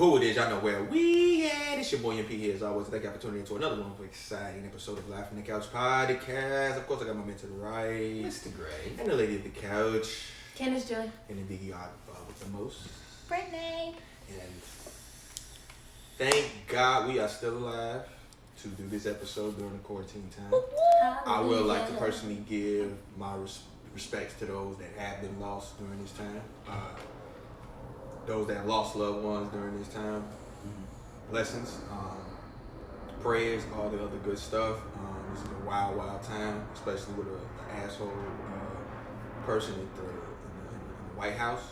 who it is, y'all know where we at. It's your boy MP here as always. Thank y'all for tuning in to another one of exciting episode of Life on the Couch podcast. Of course, I got my man to the right, Mr. Gray, and the lady at the couch, Candace Joy, and the biggie with the most, Brittany. And thank God we are still alive to do this episode during the quarantine time. I would like to personally give my respects to those that have been lost during this time. Those that lost loved ones during this time. Blessings, prayers, all the other good stuff. This is a wild, wild time, especially with an asshole person in the White House.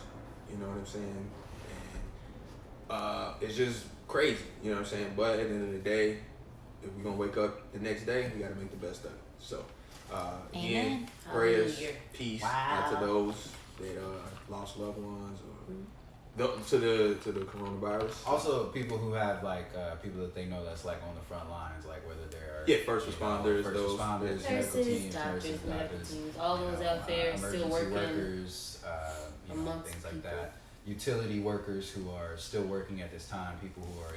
You know what I'm saying? And it's just crazy. You know what I'm saying? But at the end of the day, if we're gonna wake up the next day, we gotta make the best of it. So, again, prayers, peace out to those that lost loved ones or to the coronavirus. Also, people who have people that they know that's like on the front lines, like whether they're first responders, medical teams, all those out there still working, workers, things like that. Utility workers who are still working at this time, people who are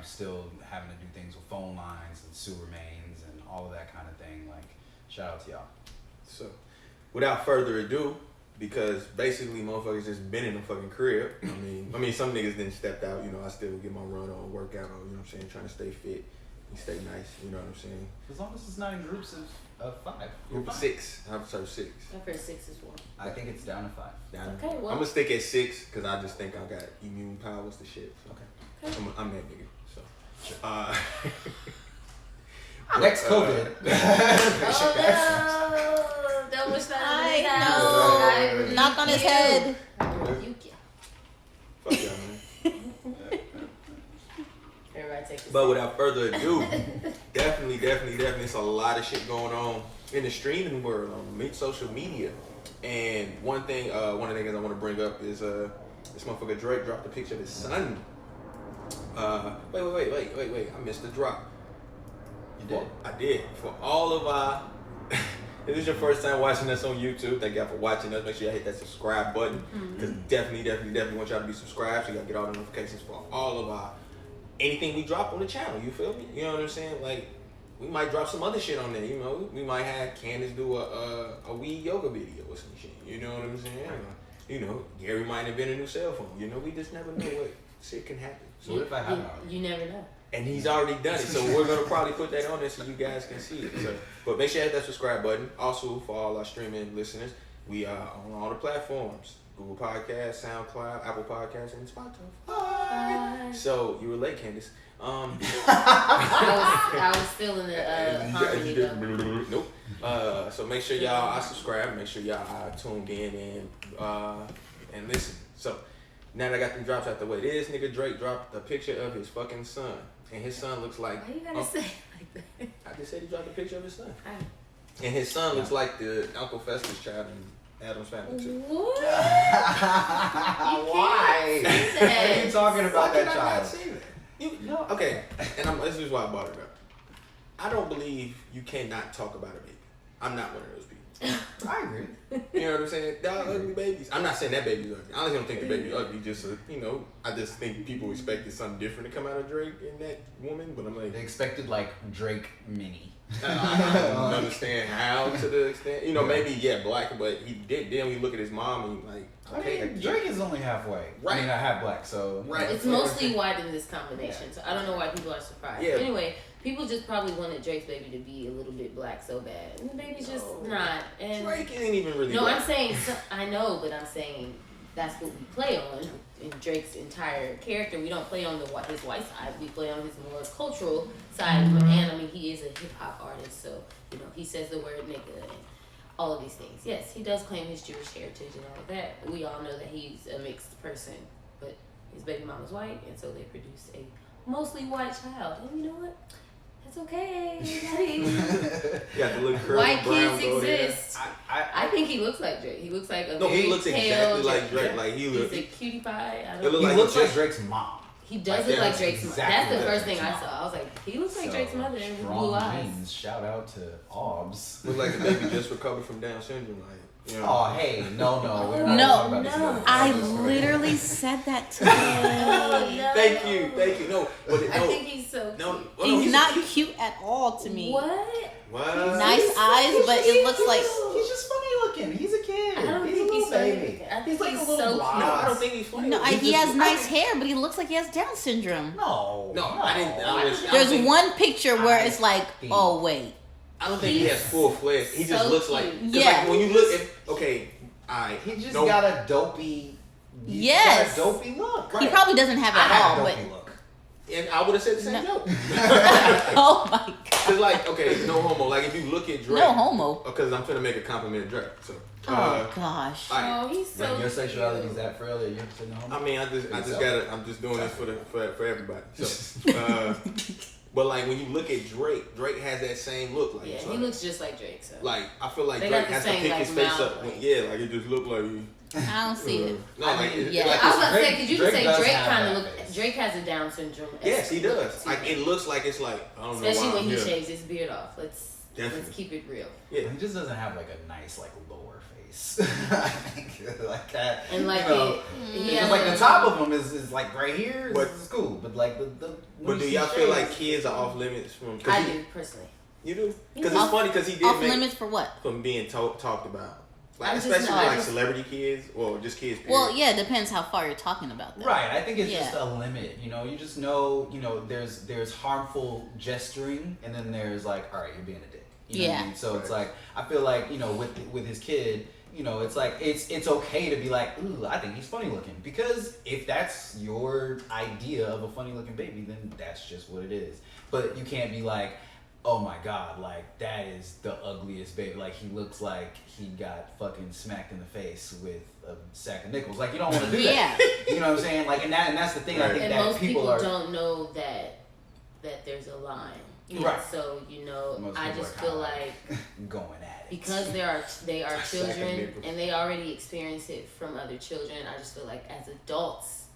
still having to do things with phone lines and sewer mains and all of that kind of thing. Like, shout out to y'all. So, without further ado, because basically motherfuckers just been in the fucking crib. I mean, some niggas didn't step out. You know, I still get my run on, workout on. You know what I'm saying? Trying to stay fit and stay nice. You know what I'm saying? As long as it's not in groups of 5. Group of 6. I have to start 6. My first 6 is 1. I think it's down to 5. Okay, well. I'm gonna stick at 6 because I just think I got immune powers to shit. So. Okay. I'm that nigga. So. Next COVID. Don't wish that. I know. Knock on his head. Fuck y'all, man. Everybody take this. But without further ado, definitely, it's a lot of shit going on in the streaming world on social media. And one of the things I want to bring up is this motherfucker Drake dropped a picture of his son. Wait! I missed the drop. You did? I did. For all of our, if this is your first time watching us on YouTube, thank y'all for watching us. Make sure y'all hit that subscribe button. Because definitely want y'all to be subscribed so y'all get all the notifications for all of our, anything we drop on the channel. You feel me? You know what I'm saying? Like, we might drop some other shit on there. You know, we might have Candace do a weed yoga video or some shit. You know what I'm saying? You know, Gary might have been a new cell phone. You know, we just never know what shit can happen. So what if I have you never know. And he's already done it, so we're gonna probably put that on there so you guys can see it. So, but make sure you hit that subscribe button. Also, for all our streaming listeners, we are on all the platforms: Google Podcasts, SoundCloud, Apple Podcasts, and Spotify. So you were late, Candace. I was still in the harmony though. Nope. So make sure y'all are subscribed. Make sure y'all are tuned in and listen. So now that I got them drops out the way, this nigga Drake dropped a picture of his fucking son. And his son looks like... Why you gotta say it like that? I just said he dropped a picture of his son. Hi. And his son looks like the Uncle Fester's child in Adam's Family too. What? Why? What are you talking about that child? Why can I not say that? No. Okay, and this is why I brought it up. I don't believe you cannot talk about a baby. I'm not one of those people. I agree. You know what I'm saying? They're ugly babies. I'm not saying that baby's ugly. I honestly don't think the baby's ugly. Just I just think people expected something different to come out of Drake and that woman. But I'm like, they expected like Drake mini. I don't understand how to the extent. You know, maybe black, but he did. Then we look at his mom and like, okay, I mean, Drake is only halfway. Right. I mean, half black, so right. It's mostly white in this combination, so I don't know why people are surprised. Yeah. Anyway, people just probably wanted Drake's baby to be a little bit black so bad, and the baby's just not. And Drake ain't even really. No, black. I'm saying I know, but I'm saying that's what we play on in Drake's entire character. We don't play on his white side. We play on his more cultural side. And I mean, he is a hip hop artist, so he says the word nigga and all of these things. Yes, he does claim his Jewish heritage and all of that. We all know that he's a mixed person, but his baby mama's white, and so they produce a mostly white child. And you know what? That's okay. Yeah, the little curly white brown kids exist. I think he looks like Drake. He looks like a he looks exactly like Drake. Yeah. Like he's a cutie pie. He looks like Drake's mom. He does look like Drake's mom. That's the first thing I mom. saw. I was like, he looks like Drake's mother with Strong blue eyes. genes. Shout out to Obbs. Look like the baby just recovered from Down syndrome. Like You know? Oh, hey, no. We're not talking about this. I literally said that today. No. Thank you. No, but I think he's so cute. no, He's not cute at all to me. What? Nice eyes, but it looks like He's just funny looking. He's a kid. I don't he's think a he's little funny. baby. I think like he's a little so blob. No, I don't think he's funny. no. He has nice hair, but he looks like he has Down syndrome. No, I didn't. There's one picture where it's like, oh wait. I don't think he has full flesh. He just so looks like. cute. Yeah. Like when you look at alright. He just got a dopey. Yes. Got a dopey look. He probably doesn't have it at all, but Dopey look. And I would have said the same joke. oh my god. Cause like, okay, no homo. Like if you look at Drake, No homo. Because I'm finna make a compliment to Drake. So. Oh gosh. Oh, he's so Your cute. sexuality is that frail that you're saying no homo? I mean, I'm just doing this for everybody. So, but like when you look at Drake has that same look. Like, Yeah, so, he looks just like Drake. So. like I feel like They Drake got the has to same, pick like, his face mouth, up. like- Yeah, like it just look like. I don't see it. No, like it's yeah. like I was it's- about to say, because you Drake can say does Drake have kind that of look. face. Drake has a Down syndrome. Yes, he does. too. Like it looks like it's like I don't know Especially why when I'm he here. shaves his beard off. Let's Definitely. keep it real. Yeah. He just doesn't have like a nice like lower face. I think like that. And like you know, he it's just has like a- the top of him is like right here. But- It's cool, but like the But do y'all feel like kids are off limits from? I do personally. You do? Because Yeah. it's funny because he did Off make limits for what? from being talked about, like I just especially know, I like just- celebrity kids or just kids. Period. Well, yeah, it depends how far you're talking about that. Right, I think it's Yeah. just a limit. You know, you just know. You know, there's harmful gesturing, and then there's like, all right, you're being a dick. You know what I Yeah. mean? So it's Right. like I feel like with his kid, you know, it's like it's okay to be like, ooh, I think he's funny looking, because if that's your idea of a funny looking baby, then that's just what it is. But you can't be like, oh my god, like that is the ugliest baby. Like he looks like he got fucking smacked in the face with a sack of nickels. Like you don't want to do that. Yeah. You know what I'm saying? Like and that's the thing. I Right. think And that most people are don't know that there's a line. Right. So Most I people just are feel kinda like going at it because they are Second children nipples. and they already experience it from other children. I just feel like as adults,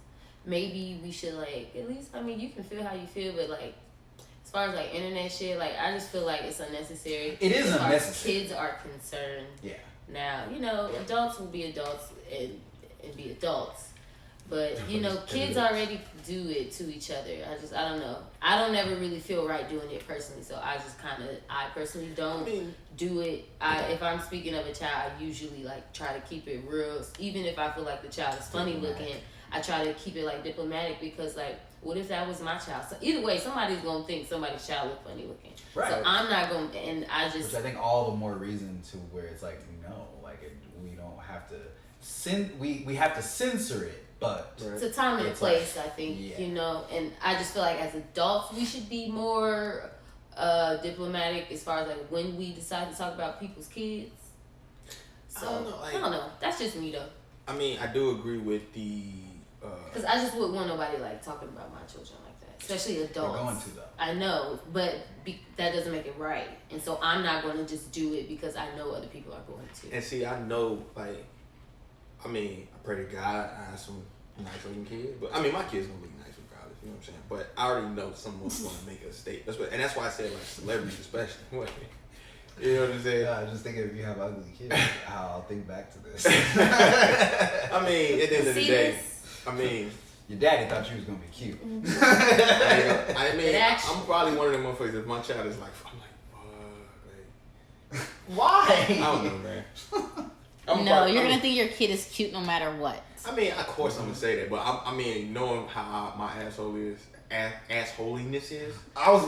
maybe we should like at least. I mean, you can feel how you feel, but like as far as like internet shit, like I just feel like it's unnecessary. It is as far as unnecessary. kids are concerned. Yeah. Now, adults will be adults and be adults. But, kids already do it to each other. I don't know. I don't ever really feel right doing it personally. So I personally don't do it. If I'm speaking of a child, I usually like try to keep it real. Even if I feel like the child is funny looking, I try to keep it like diplomatic because like, what if that was my child? So either way, somebody's going to think somebody's child look funny looking. Right. So I'm not going to, and I just. Which I think all the more reason to where it's like, no, like we don't have to, we have to censor it. But it's a time and a it's place, like, I think, yeah. and I just feel like as adults, we should be more diplomatic as far as like when we decide to talk about people's kids. So, I don't know. That's just me though. I mean, I do agree with the... Because I just wouldn't want nobody like talking about my children like that, especially adults. They're going to though. I know, but that doesn't make it right. And so I'm not going to just do it because I know other people are going to. And see, I know, like... I mean, I pray to God I have some nice looking kids. But I mean, my kids gonna look nice regardless, you know what I'm saying? But I already know someone's gonna make a statement. And that's why I said like celebrities especially. You know what I'm saying? Yeah, I just thinking if you have ugly kids, how I'll think back to this. I mean, at the end of the day, I mean, your daddy thought you was gonna be cute. I mean, I'm probably one of them motherfuckers. If my child is like, I'm like, fuck, like, why? I don't know, man. You're gonna think your kid is cute no matter what. I mean, of course I'm gonna say that, but I mean, knowing how my asshole is, assholiness is. I was.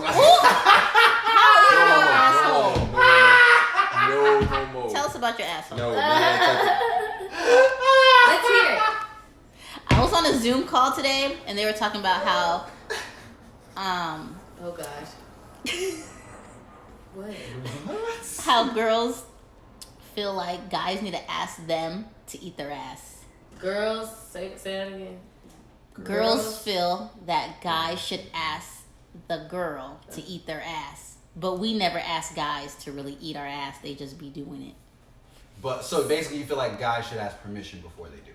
No homo. Tell us about your asshole. No, man. Let's hear it. I was on a Zoom call today, and they were talking about how, Oh gosh. What? how girls feel like guys need to ask them to eat their ass. Girls, say that again. Girls feel that guys should ask the girl to eat their ass, but we never ask guys to really eat our ass. They just be doing it. But so basically, you feel like guys should ask permission before they do.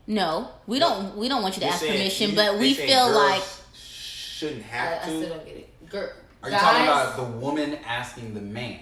No, we don't. We don't want you to You're ask saying- permission, you- but they we saying feel girls like shouldn't I have still to. don't get it. Are you talking about the woman asking the man?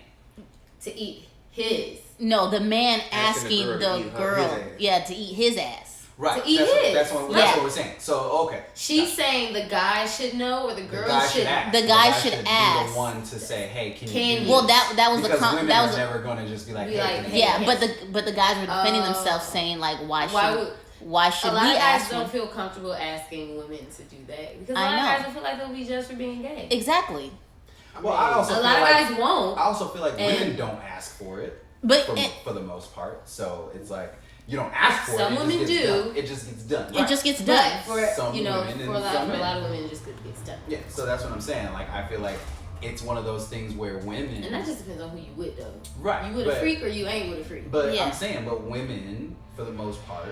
to eat his? No, the man Asking asking the the girl girl, to eat her- to eat his ass. Right. To eat that's his. what we're saying. So okay. She's saying the guy should know or the girl guy should. ask. The guy should be ask. the one to say, "Hey, can Can you?" you? Well, that was because a women that are was never going to just be like, Be "Hey, like, can hey, you-" yeah, yes. but the guys were defending themselves, saying like, why should A we lot of guys ask don't him? feel comfortable asking women to do that because a I lot of know. guys don't feel like they'll be judged for being gay. Exactly. Well, I also A feel lot of like, guys won't. I also feel like And- women don't ask for it, But for the most part. So it's like you don't ask for Some it. women It just gets do. done. It just gets done. it just gets done. But for Some women and for a lot some of men. women, it just gets done. Yeah. So that's what I'm saying. Like I feel like it's one of those things where women. And that just depends on who you with, though. Right. You with a but- freak or you ain't with a freak. But Yeah. I'm saying, but women, for the most part,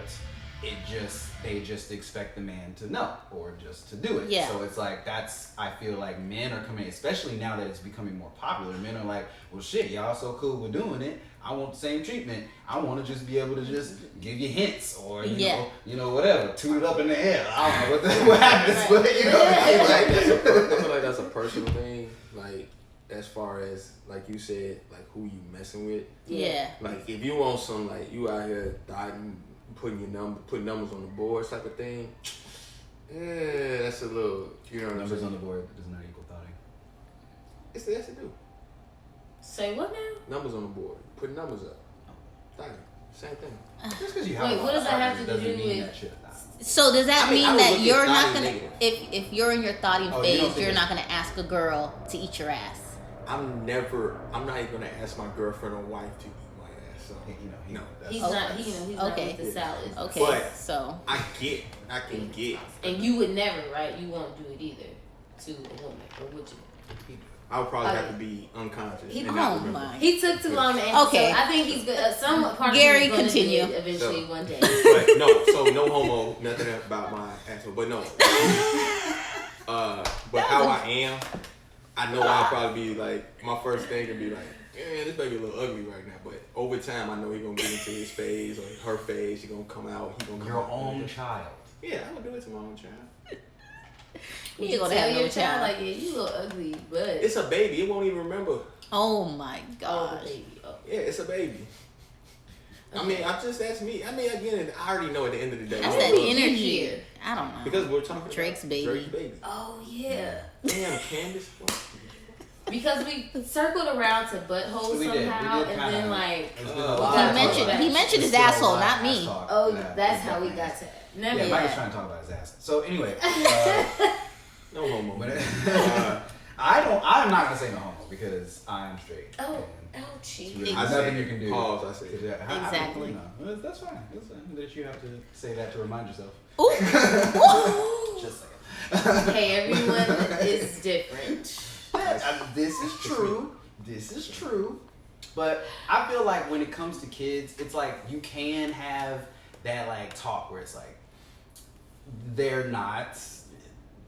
they just expect the man to know or just to do it. Yeah. So it's like I feel like men are coming, especially now that it's becoming more popular. Men are like, well, shit, y'all so cool with doing it. I want the same treatment. I want to just be able to just give you hints or you know whatever, toot it up in the air. I don't know what happens, Right. but you know what I mean? I feel like that's a personal thing. Like as far as like you said, like who you messing with. Yeah. Like if you want some like you out here dotting, putting numbers on the board type of thing. Yeah, that's a little. You know what I'm Numbers saying? on the board does not equal thoughting. It's yes it do. Say what now? Numbers on the board. Put numbers up. Thotting. Same thing. Just because you have Wait, a lot what does of that have thoughting to doesn't do mean with- that shit not. So does that I mean, I mean would that look at you're not thotting gonna negative. if you're in your thoughting Oh, you don't phase, think you're it's- not gonna ask a girl to eat your ass? I'm not even gonna ask my girlfriend or wife to eat my ass. So no. He's Okay. not. He's not Okay. with the salad. Okay, But- so I can get. And you would never, right? You won't do it either to a woman, or would you? I would probably have Okay. to be unconscious. He- and not oh remember. my. He took too long to answer. Okay. So I think he's good. Some part Gary, of him is gonna continue. do it eventually So- one day. But no, so no homo, nothing about my asshole. But no. But how I am, I know I'll probably be like, my first thing would be like, yeah, this baby a little ugly right now. But over time, I know he's gonna get into his phase or her phase. He's gonna come out. He's gonna come Your out. own child. Yeah, I'm gonna do it to my own child. Would You you gonna tell have no your child child. like, yeah, you look ugly, but It's a baby. It won't even remember. oh my oh, gosh. the baby. Oh. Yeah, it's a baby. I mean, that's me. I mean, again, I already know at the end of the day. That's it's that a little- energy. I don't know. Because we're talking Drake's about baby. Drake's baby. Oh yeah. Damn, Candace. Because we circled around to butthole We did. somehow, We did and kinda- then like, There's been a He lot of mentioned- talk he about- mentioned his there's still asshole, a lot not of me. ass talk. oh, Yeah, that's how we definitely. got to. Never Yeah, Mike was mind. trying to talk about his ass. So anyway, No homo. but Uh, I'm not gonna say no homo because I'm straight. Oh, and ouchie. there's I nothing said you can do. pause, I said. Yeah, Exactly. you know, that's fine. That's fine that you have to say that to remind yourself. Ooh. Just saying. Hey, everyone is different. This is true. This is true. But I feel like when it comes to kids, it's like you can have that like talk where it's like they're not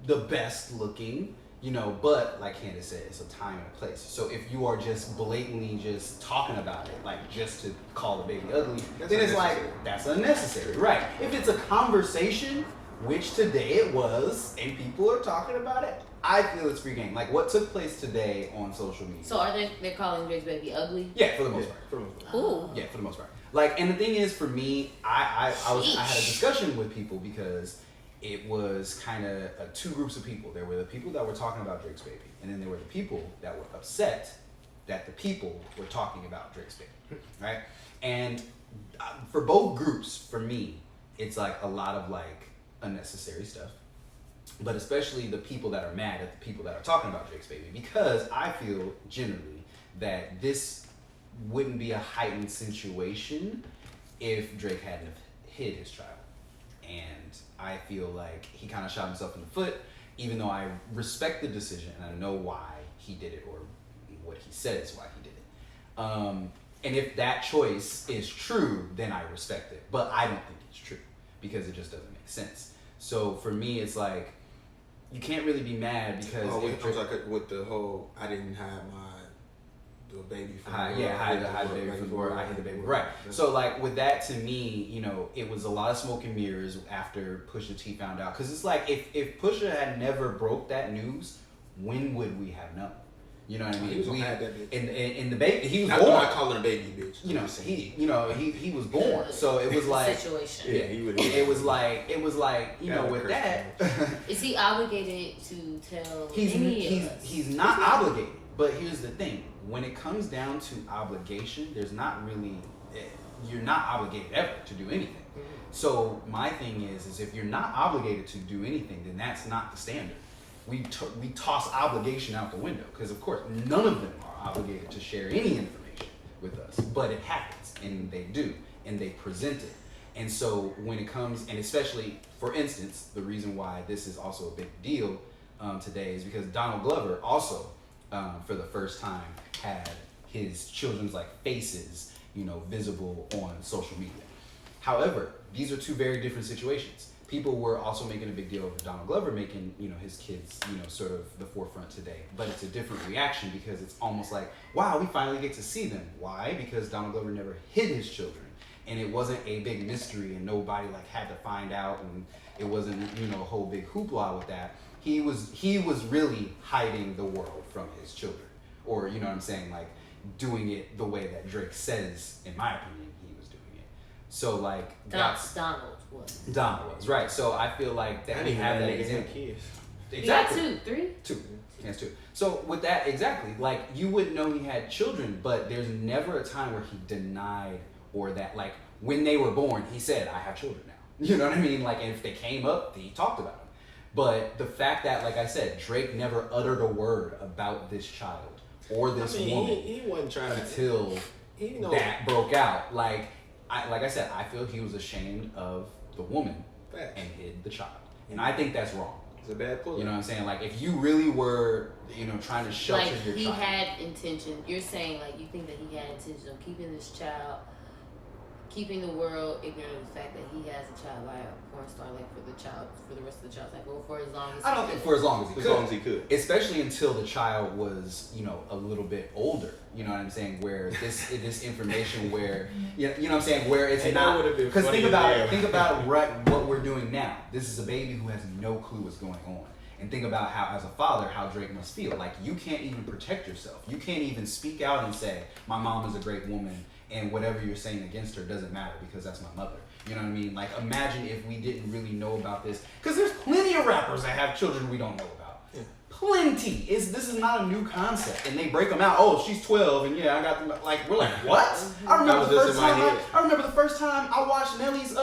the best looking, you know, but like Candace said, it's a time and a place. So if you are just blatantly just talking about it, like just to call the baby ugly, That's then it's like unnecessary. that's unnecessary, right? If it's a conversation, which today it was, and people are talking about it, I feel it's free game. Like what took place today on social media. So are they're calling Drake's baby ugly? Yeah, for the most Yeah, part. for the most part. Ooh. Yeah, for the most part. Like, and the thing is, for me, I had a Sheesh. discussion with people because it was kind of two groups of people. There were the people that were talking about Drake's baby, and then there were the people that were upset that the people were talking about Drake's baby, right? And for both groups, for me, it's like a lot of like unnecessary stuff. But especially the people that are mad at the people that are talking about Drake's baby, because I feel generally that this wouldn't be a heightened situation if Drake hadn't have hid his child. And I feel like he kind of shot himself in the foot, even though I respect the decision and I know why he did it or what he said is why he did it. And if that choice is true, then I respect it. But I don't think it's true because it just doesn't make sense. So for me, it's like, you can't really be mad because with the whole I didn't hide the baby from hide the baby from the world. I hid the baby. Right. So like with that, to me, you know, it was a lot of smoke and mirrors after Pusha T found out. Because it's like if Pusha had never broke that news, when would we have known? You know what I mean? He was gonna have that bitch. In the baby, he was I'm born. not calling a baby bitch. He was born. So it was like situation. Yeah, he would. It was like with that. Is he obligated to tell He's not obligated. But here's the thing: when it comes down to obligation, there's not really. You're not obligated ever to do anything. Mm-hmm. So my thing is if you're not obligated to do anything, then that's not the standard. We toss obligation out the window because, of course, none of them are obligated to share any information with us. But it happens, and they do, and they present it. And so when it comes, and especially, for instance, the reason why this is also a big deal today is because Donald Glover also, for the first time, had his children's faces, visible on social media. However, these are two very different situations. People were also making a big deal of Donald Glover making, his kids, sort of the forefront today. But it's a different reaction because it's almost like, wow, we finally get to see them. Why? Because Donald Glover never hid his children. And it wasn't a big mystery and nobody had to find out, and it wasn't, a whole big hoopla with that. He was really hiding the world from his children. Or, you know what I'm saying, doing it the way that Drake says, in my opinion, he was doing it. So that's Donald was right. So I feel like that we have that example. Exactly. He got two. He has two. So with that, exactly, you wouldn't know he had children, but there's never a time where he denied or that when they were born, he said, I have children now. You know what I mean? And if they came up, he talked about them. But the fact that, like I said, Drake never uttered a word about this child or this woman he wasn't trying until that broke out. Like I said, I feel he was ashamed of the woman and hid the child. And I think that's wrong. It's a bad pull. You know what I'm saying? If you really were, trying to shelter your he child. had intention. You're saying, you think that he had intention of keeping this child, keeping the world ignorant of the fact that he has a child by a porn star, for the rest of the child's life, or for as long as I don't think for as long as he could. As long as he could. Especially until the child was, a little bit older. You know what I'm saying? Where this information, where you know what I'm saying, where it's not. Because think about what we're doing now. This is a baby who has no clue what's going on. And think about how, as a father, how Drake must feel. You can't even protect yourself. You can't even speak out and say, my mom is a great woman, and whatever you're saying against her doesn't matter because that's my mother. You know what I mean? Imagine if we didn't really know about this. Because there's plenty of rappers that have children we don't know about. Yeah. Plenty. This is not a new concept. And they break them out. Oh, she's 12, and yeah, I got them. We're like, what? I remember the first time I watched Nelly's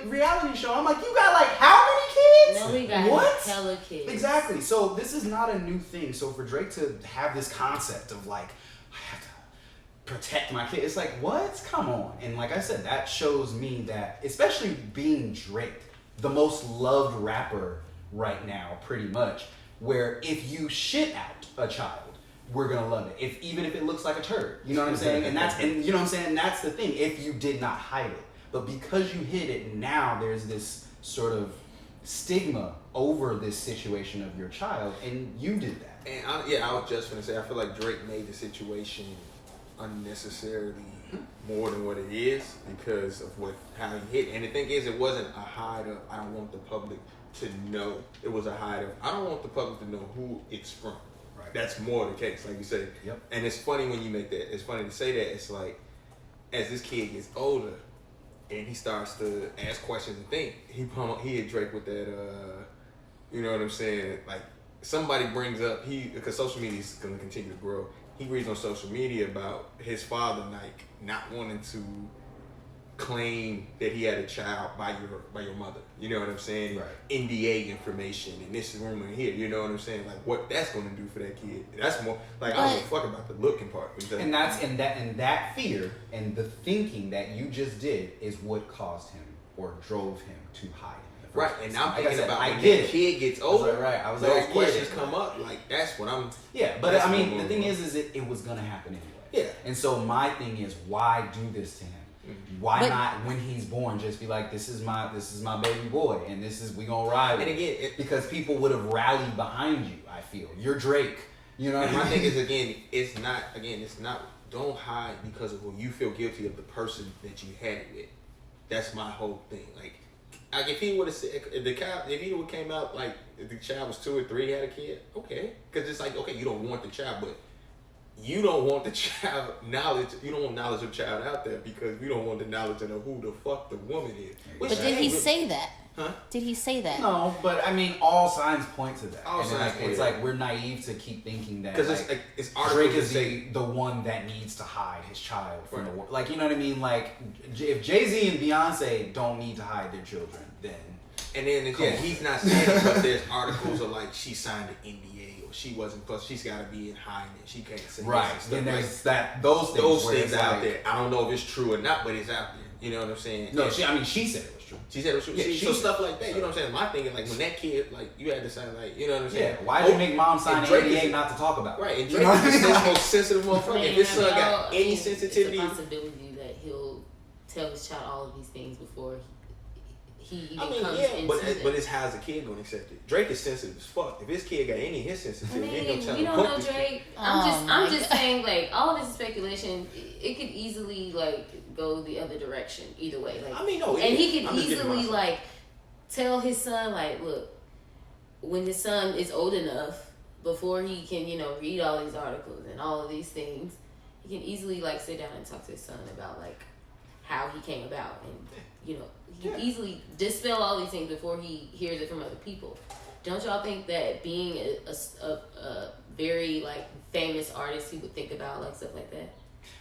reality show. I'm like, you got how many kids? Nelly got what? hella kids. Exactly. So this is not a new thing. So for Drake to have this concept of I have to protect my kid, it's what? Come on. And like I said, that shows me that, especially being Drake, the most loved rapper right now, pretty much, where if you shit out a child, we're gonna love it. Even if it looks like a turd. You know what I'm saying? And you know what I'm saying? That's the thing, if you did not hide it. But because you hid it, now there's this sort of stigma over this situation of your child, and you did that. And I was just gonna say, I feel like Drake made the situation unnecessarily more than what it is because of how he hit. And the thing is, it wasn't a hide of I don't want the public to know. It was a hide of I don't want the public to know who it's from. Right. That's more the case, like you said. Yep. And it's funny when you make that. It's funny to say that. It's as this kid gets older and he starts to ask questions and think, he hit Drake with that. You know what I'm saying? Somebody brings up because social media is going to continue to grow. He reads on social media about his father not wanting to claim that he had a child by your mother. You know what I'm saying? Right. NDA information and this rumor here. You know what I'm saying? What that's going to do for that kid. That's more I don't give a fuck about the looking part. And that fear and the thinking that you just did is what caused him or drove him to hide. Right, and I'm thinking about when that kid gets older. Those questions come up. That's what I'm. Yeah, but the thing is it was gonna happen anyway. Yeah. And so my thing is, why do this to him? Mm-hmm. Why not when he's born just be like, this is my baby boy, and we gonna ride with. And again, because people would have rallied behind you. I feel you're Drake. You know. And my thing is it's not. Don't hide because of you feel guilty of the person that you had it with. That's my whole thing. If he would have said, if he would came out if the child was 2 or 3, had a kid, okay, because it's okay, you don't want the child, but you don't want the child knowledge. You don't want knowledge of child out there because you don't want the knowledge to know who the fuck the woman is. But did he say that? Huh? Did he say that? No, but I mean, all signs point to that. All signs point it's to like we're naive to keep thinking that because it's Drake is the one that needs to hide his child from the world. Like, you know what I mean? Like, if Jay-Z and Beyonce don't need to hide their children, then he's not saying it, but there's articles of like she signed an NDA or she wasn't. Plus, she's got to be in hiding. She can't say right. Then there's those things out there. I don't know if it's true or not, but it's out there. You know what I'm saying? No, she said it was true. She said it was true. Yeah, so stuff like that. You know what I'm saying? My thing is like when that kid, like you had to sign, like you know what I'm saying? Yeah. Why did you make mom sign an NDA not to talk about? Right. And Drake is the most sensitive motherfucker. If his son got any sensitivity, it's a possibility that he'll tell his child all of these things before he comes into but it's how's the kid gonna accept it? Drake is sensitive as fuck. If his kid got any of his sensitivity, we don't know Drake. I'm just saying, like, all this speculation, it could easily like go the other direction either way. Like, and he could easily like tell his son, like, look, when his son is old enough, before he can, read all these articles and all of these things, he can easily like sit down and talk to his son about like how he came about, and he can easily dispel all these things before he hears it from other people. Don't y'all think that being a very like famous artist, he would think about like stuff like that?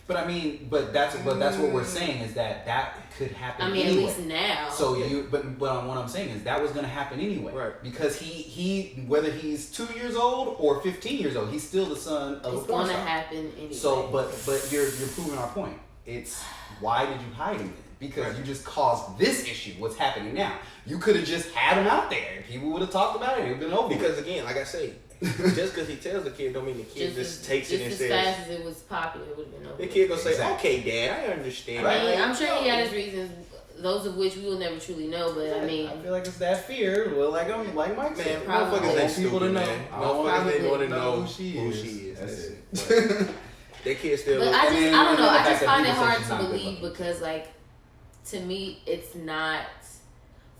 But I mean, but that's what we're saying is that could happen. I mean, anyway. at least now. So but what I'm saying is that was going to happen anyway, right? Because he whether he's 2 years old or 15 years old, he's still the son of a porn star. It's going to happen anyway. So, but you're proving our point. It's why did you hide him? Because you just caused this issue. What's happening now? You could have just had him out there, and people would have talked about it. It would have been over. Because again, like I say, just because he tells the kid, don't mean the kid just takes it and says. Just as fast as it was popular, it would have been over. The kid gonna say, "Okay, Dad, I understand." I mean, I'm sure he had his reasons, those of which we will never truly know. But I mean, I feel like it's that fear. Well, like Mike said, motherfuckers ain't people stupid, to know. Man. Motherfuckers ain't want to know who she is. That's it. That kid still. But I don't know. I just find it hard to believe because, like, to me, it's not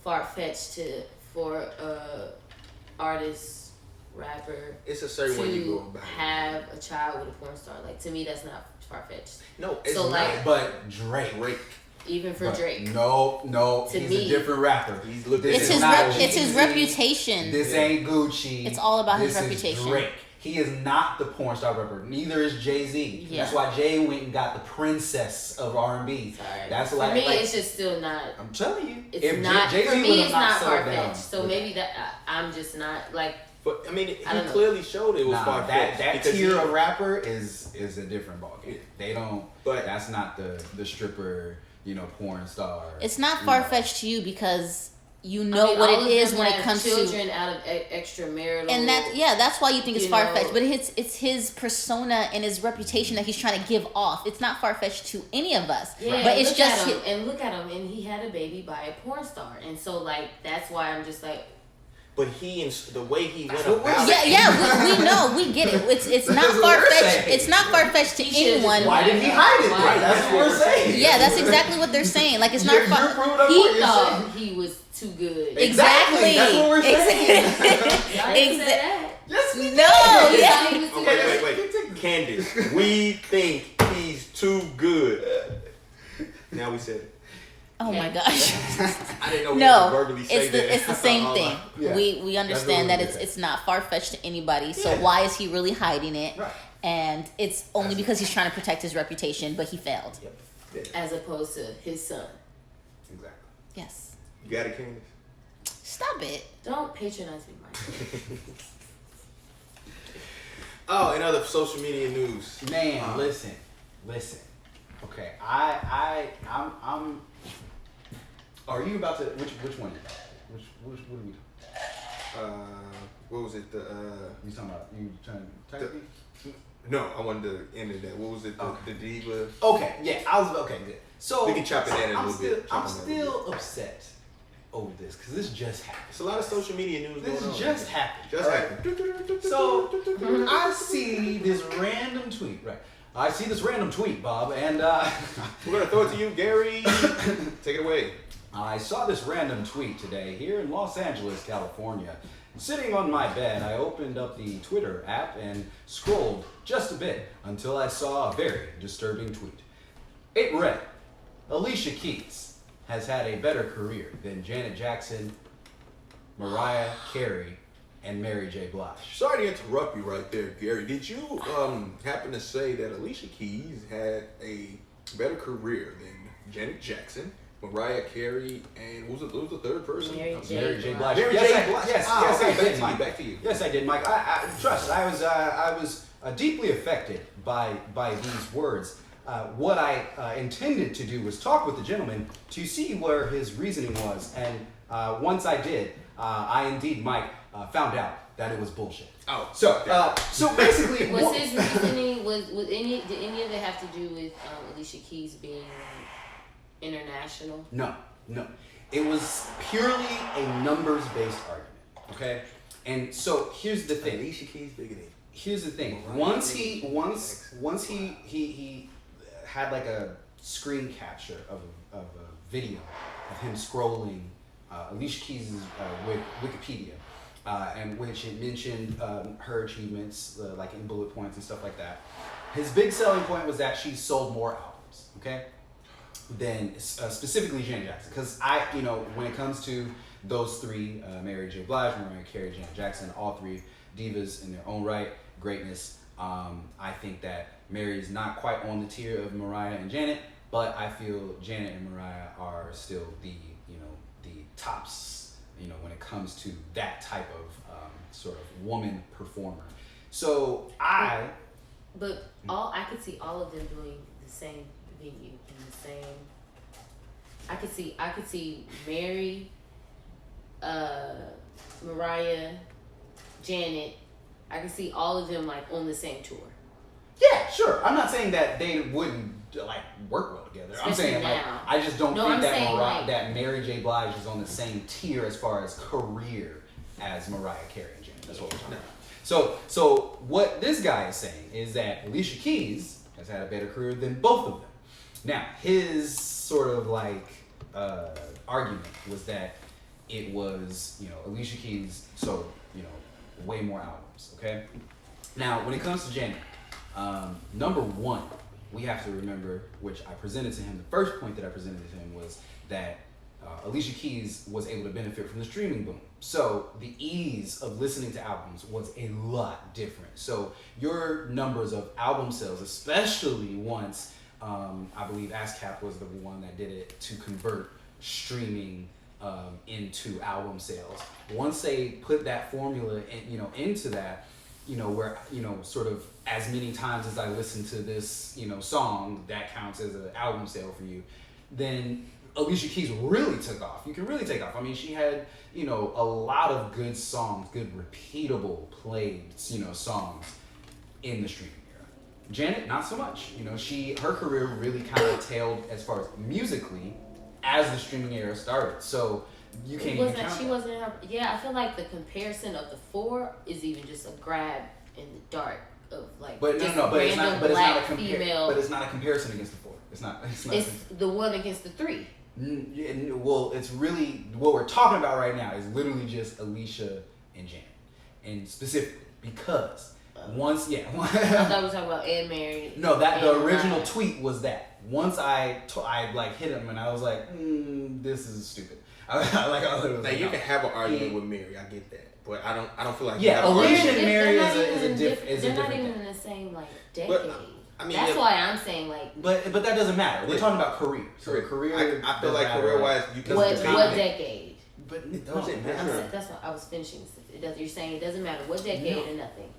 far-fetched for a artist, rapper. It's a certain way you go about it. Have a child with a porn star. Like, to me, that's not far-fetched. No, it's so, not. Like, but Drake. Even for Drake. No, he's a different rapper. It's his reputation. This ain't Gucci. It's all about his reputation. This is Drake. He is not the porn star rapper. Neither is Jay-Z. Yeah. That's why Jay went and got the princess of R&B. Sorry. That's for me, it's just still not. I'm telling you, it's not. For me, it's not far-fetched. So maybe that I'm just not like. But I mean, he clearly showed it was far-fetched. That tier of rapper is a different ballgame. They don't. But that's not the stripper, porn star. It's not far-fetched to you because. What it is when it comes to children out of extramarital, and that's why you think it's far-fetched. But it's his persona and his reputation that he's trying to give off. It's not far-fetched to any of us. Yeah, but it's just look at him, and he had a baby by a porn star, and so like that's why I'm just like. But the way he went about we know, we get it. It's not far-fetched. It's not far-fetched to anyone. Why did he hide it? Right, that's what we're saying. Yeah, that's exactly what they're saying. Like it's not far. He thought he was too good. Exactly. That's what we're saying. Yes, we no. Yeah. Wait. Candace, we think he's too good. Now we said it. Oh my gosh! I didn't know we had to verbally say that. It's the same thing. Yeah. We understand that it's not far fetched to anybody. So why is he really hiding it? Right. And it's only because he's trying to protect his reputation, but he failed. Yep. Yeah. As opposed to his son. Exactly. Yes. You got it, Candace? Stop it! Don't patronize me, Mike. Oh, and other social media news. Man, listen. Okay, I'm. Are you about to? Which one? What are we doing? What was it? You talking about? You trying to type me? No, I wanted to end that. What was it? The DIVA. Okay, yeah, okay, good. So we can chop it in a little bit. I'm still upset over this because this just happened. It's a lot of social media news going on. This just happened. Happened. So I see this random tweet, right? I see this random tweet, Bob, and we're gonna throw it to you, Gary. Take it away. I saw this random tweet today here in Los Angeles, California, Sitting on my bed, I opened up the Twitter app and scrolled just a bit until I saw a very disturbing tweet. It read, Alicia Keys has had a better career than Janet Jackson, Mariah Carey, and Mary J. Blige. Sorry to interrupt you right there, Gary. Did you happen to say that Alicia Keys had a better career than Janet Jackson, Mariah Carey, and what was the third person? Mary J. Blige. Mary Yes, J. Blige. Yes, Okay, I did, Mike. back to you. Yes, I did, Mike. Trust. I was deeply affected by these words. What I intended to do was talk with the gentleman to see where his reasoning was, and once I did, I indeed, Mike, found out that it was bullshit. Oh, So basically, Was his reasoning did any of it have to do with Alicia Keys being international? No. It was purely a numbers-based argument. Okay, and so here's the thing. Alicia Keys bigger than. Here's the thing. Mariah Once Carey. he had like a screen capture of a video of him scrolling Alicia Keys' Wikipedia, and which it mentioned her achievements like in bullet points and stuff like that. His big selling point was that she sold more albums, okay, than specifically Janet Jackson. Because when it comes to those three, Mary J. Blige, Mariah Carey, Janet Jackson, all three divas in their own right, greatness. I think that Mary is not quite on the tier of Mariah and Janet, but I feel Janet and Mariah are still the tops, when it comes to that type of sort of woman performer. So But I could see all of them doing the same venue in the same. I could see Mary, Mariah, Janet. I could see all of them like on the same tour. Yeah, sure. I'm not saying that they wouldn't like work well together. I'm Especially saying like now. I just don't No, think I'm that saying, like- that Mary J. Blige is on the same tier as far as career as Mariah Carey and Janet. That's what we're talking about. So what this guy is saying is that Alicia Keys has had a better career than both of them. Now, his sort of like argument was that it was, Alicia Keys sold, way more albums, okay? Now, when it comes to Janet, number one, we have to remember, which I presented to him, the first point that I presented to him was that Alicia Keys was able to benefit from the streaming boom. So the ease of listening to albums was a lot different. So your numbers of album sales, especially once, I believe ASCAP was the one that did it to convert streaming into album sales. Once they put that formula into that, where, sort of as many times as I listen to this, song, that counts as an album sale for you, then Alicia Keys really took off. You can really take off. I mean, she had, a lot of good songs, good repeatable played, songs in the streaming era. Janet, not so much. Her career really kind of tailed as far as musically as the streaming era started. So you can't even count She that. wasn't her. Yeah, I feel like the comparison of the four is even just a grab in the dark of like. But just no, but it's random not. But it's not a female. But it's not a comparison against the four. It's not. It's the one against the three. Well, it's really what we're talking about right now is literally just Alicia and Janet, and specifically because once, I thought we were talking about Anne Mary. No, that the original Mariah. tweet was that. Once I like hit him and I was like, this is stupid. I literally was Now like, you no. can have an argument with Mary. I get that, but I don't feel like Yeah, you have an Alicia argument. and Mary They're not is even a different. They're not even in the same like decade. I mean, that's why I'm saying like. But that doesn't matter. We're talking about career. So career. I feel like doesn't career matter. wise, you can What debate it. decade? But It doesn't matter. That's what I was finishing. It does. You're saying it doesn't matter what decade or nothing.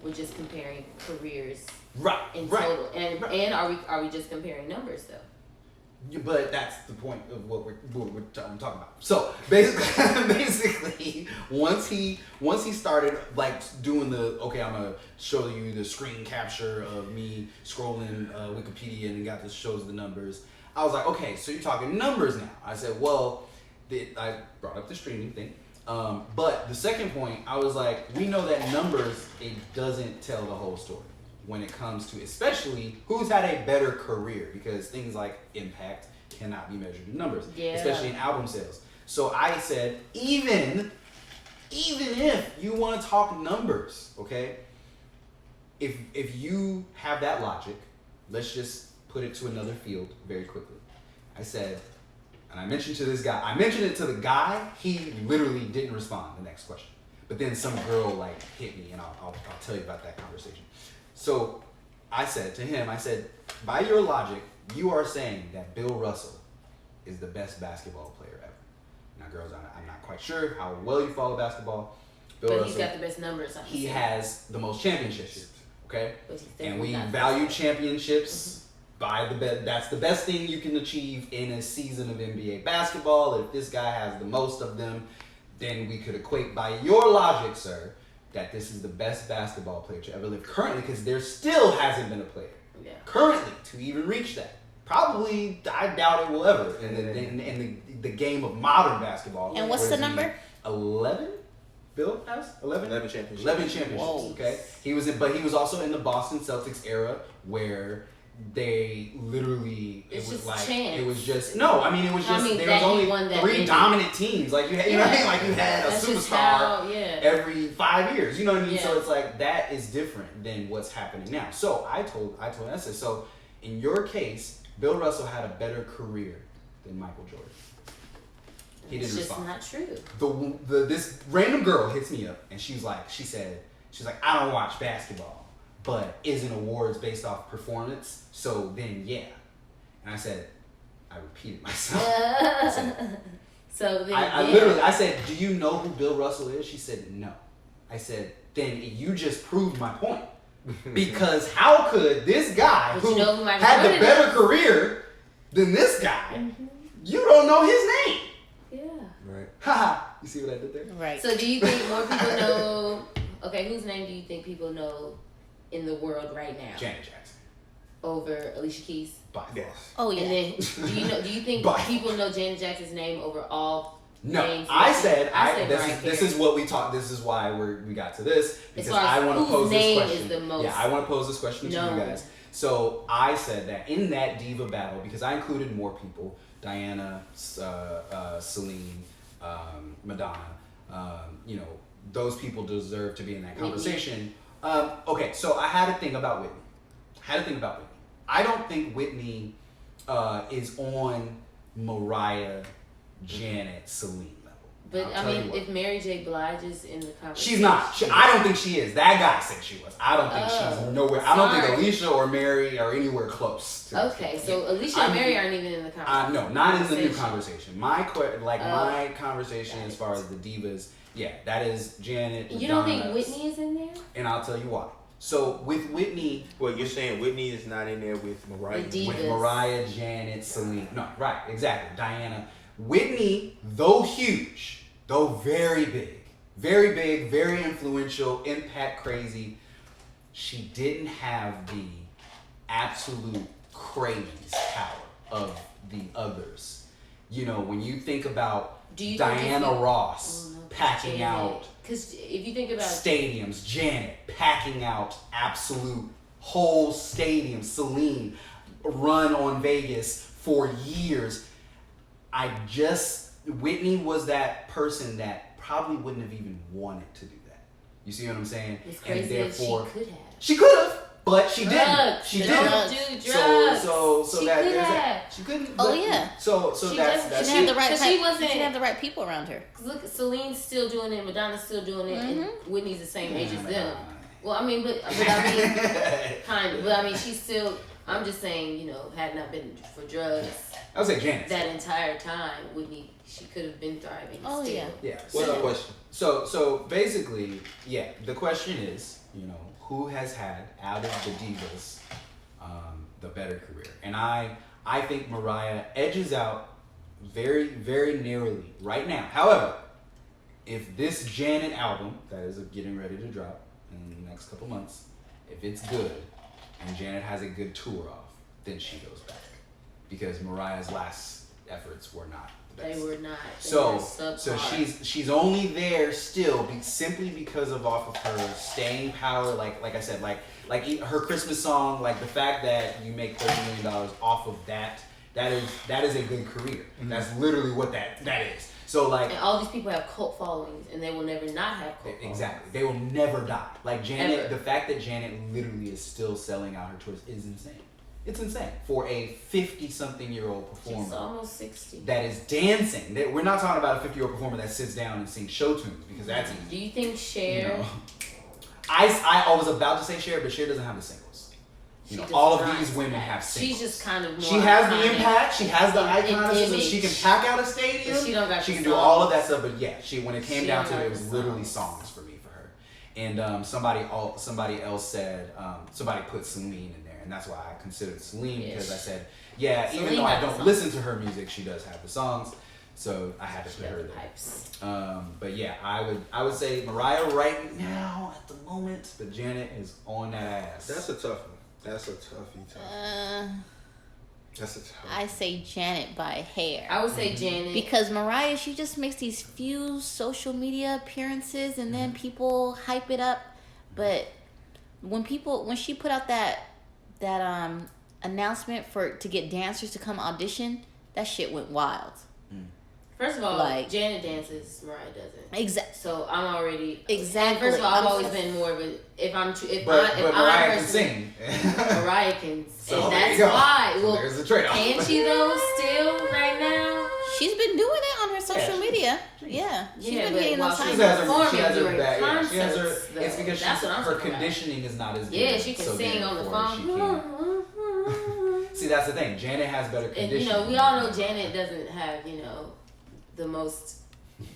We're just comparing careers Right. in Right. total, and are we just comparing numbers though? But that's the point of what we're talking about. So basically, once he started like doing I'm gonna show you the screen capture of me scrolling Wikipedia and got this shows the numbers. I was like, okay, so you're talking numbers now. I said, well, I brought up the streaming thing. But the second point, I was like, we know that numbers, it doesn't tell the whole story when it comes to, especially who's had a better career, because things like impact cannot be measured in numbers, Yeah. especially in album sales. So I said, even even if you want to talk numbers, okay? If you have that logic, let's just put it to another field very quickly. I said, and I mentioned to this guy, I mentioned it to the guy, he literally didn't respond the next question. But then some girl like hit me, and I'll tell you about that conversation. So I said to him, I said, by your logic, you are saying that Bill Russell is the best basketball player ever. Now, girls, I'm not quite sure how well you follow basketball. Bill Russell, he's got the best numbers. He has the most championships, okay? And we not value championships by the best. That's the best thing you can achieve in a season of NBA basketball. If this guy has the most of them, then we could equate by your logic, sir, that this is the best basketball player to ever live currently, because there still hasn't been a player currently to even reach that. Probably, I doubt it will ever in the game of modern basketball. And what's the number? 11? Bill has 11? 11 championships. 11 championships. Whoa. Okay. He was also in the Boston Celtics era where they literally it was just there was only 3 dominant teams. Like you had, you know what I mean? Like you had a superstar every 5 years. You know what I mean? So it's like that is different than what's happening now. So I told Esther, so in your case, Bill Russell had a better career than Michael Jordan. He didn't respond. It's just not true. This random girl hits me up and she's like, I don't watch basketball, but isn't awards based off performance? So then, yeah. And I said, I repeated myself. I said, do you know who Bill Russell is? She said, no. I said, then you just proved my point. Because how could this guy who had the better career than this guy, you don't know his name? Yeah. Right. Haha. You see what I did there? Right. So do you think more people know? Okay, whose name do you think people know in the world right now? Janet Jackson. Over Alicia Keys? Yes. Oh yeah. And then do you think people know Janet Jackson's name over all? No, names? I said this is what we talked. This is why we got to this, because I want to pose this question. I want to pose this question to you guys. So I said that in that diva battle, because I included more people: Diana, Celine, Madonna. Those people deserve to be in that conversation. Okay, so I had a thing about Whitney. I don't think Whitney is on Mariah, Janet, Celine level. But I mean, if Mary J. Blige is in the conversation, she's not. I don't think she is. That guy said she was. I don't think she's nowhere. I don't think Alicia or Mary are anywhere close. Okay, so Alicia and Mary aren't even in the conversation. No, not in the new conversation. My conversation as far as the divas, that is Janet. You don't think Whitney is in there? And I'll tell you why. So with Whitney, well, you're saying Whitney is not in there with Mariah. With Mariah, Janet, Celine. No, right, exactly. Diana. Whitney, though huge, though very big, very influential, impact crazy, she didn't have the absolute crazy power of the others. When you think about Diana Ross packing out, because if you think about stadiums, Janet packing out absolute whole stadiums, Celine run on Vegas for years. Whitney was that person that probably wouldn't have even wanted to do that. You see what I'm saying? It's crazy, and therefore she could have, but she didn't. She didn't do drugs. So she that could there's have. that. She couldn't. Oh yeah. So she that's had the right. She had the right people around her. Look, Celine's still doing it. Madonna's still doing it, and Whitney's the same age as them. Well, I mean, but I mean, kind of. But I mean, she's still. I'm just saying, had not been for drugs. I would say Janet. That entire time, Whitney, she could have been thriving. Oh still. yeah. What's the question? So basically, the question is, who has had out of the divas the better career? And I think Mariah edges out very, very narrowly right now. However, if this Janet album that is getting ready to drop in the next couple months, if it's good and Janet has a good tour off, then she goes back, because Mariah's last efforts were not the best. They were not. So she's only there still simply because off of her staying power. Like I said, like her Christmas song, like the fact that you make $30 million off of that is a good career. Mm-hmm. That's literally what that is. So like, and all these people have cult followings, and they will never not have cult followings. exactly, they will never die. Like Janet, Ever. the fact that Janet literally is still selling out her tours is insane. It's insane for a 50-something-year-old performer. She's almost 60. That is dancing. We're not talking about a 50-year-old performer that sits down and sings show tunes because that's easy. Do you think Cher? You know? I was about to say Cher, but Cher doesn't have the singles. You know, She all does of not. these women have singles. She's just kind of more She has the iconic. impact. She has the iconicism. image. She can pack out a stadium. But she don't got She the can do songs. all of that stuff. But yeah, when it came She down don't to it, got it was the literally songs. songs for me for her. And somebody else said somebody put Celine in there, and that's why I considered Celine because I said, yeah, even Celine though I got the don't songs. listen to her music, she does have the songs. So I had to She put has her the there. pipes. But yeah, I would say Mariah right now at the moment, but Janet is on that ass. That's a tough one. That's a toughie. That's a tough I say Janet by hair. I would say Janet. Because Mariah, she just makes these few social media appearances and then people hype it up. But when she put out that announcement to get dancers to come audition, that shit went wild. First of all, Like- Janet dances, Mariah doesn't. Exactly. So I'm already Exactly. And first of all, I've I'm always just- been more of a if But Mariah can personally- sing. Mariah can, So and there that's you go. why. So Well, there's a trade-off. can she though? Still, right now. She's been doing it on her social Yeah. media. Yeah. She's Yeah, been but getting while those she's She times. has her, performing she has her during back. Yeah, she has her. concerts, though. It's because That's what I'm her talking about. conditioning is not as good. Yeah, she can so sing on the therefore phone. she can't. See, that's the thing. Janet has better And conditioning. we all know Janet doesn't have the most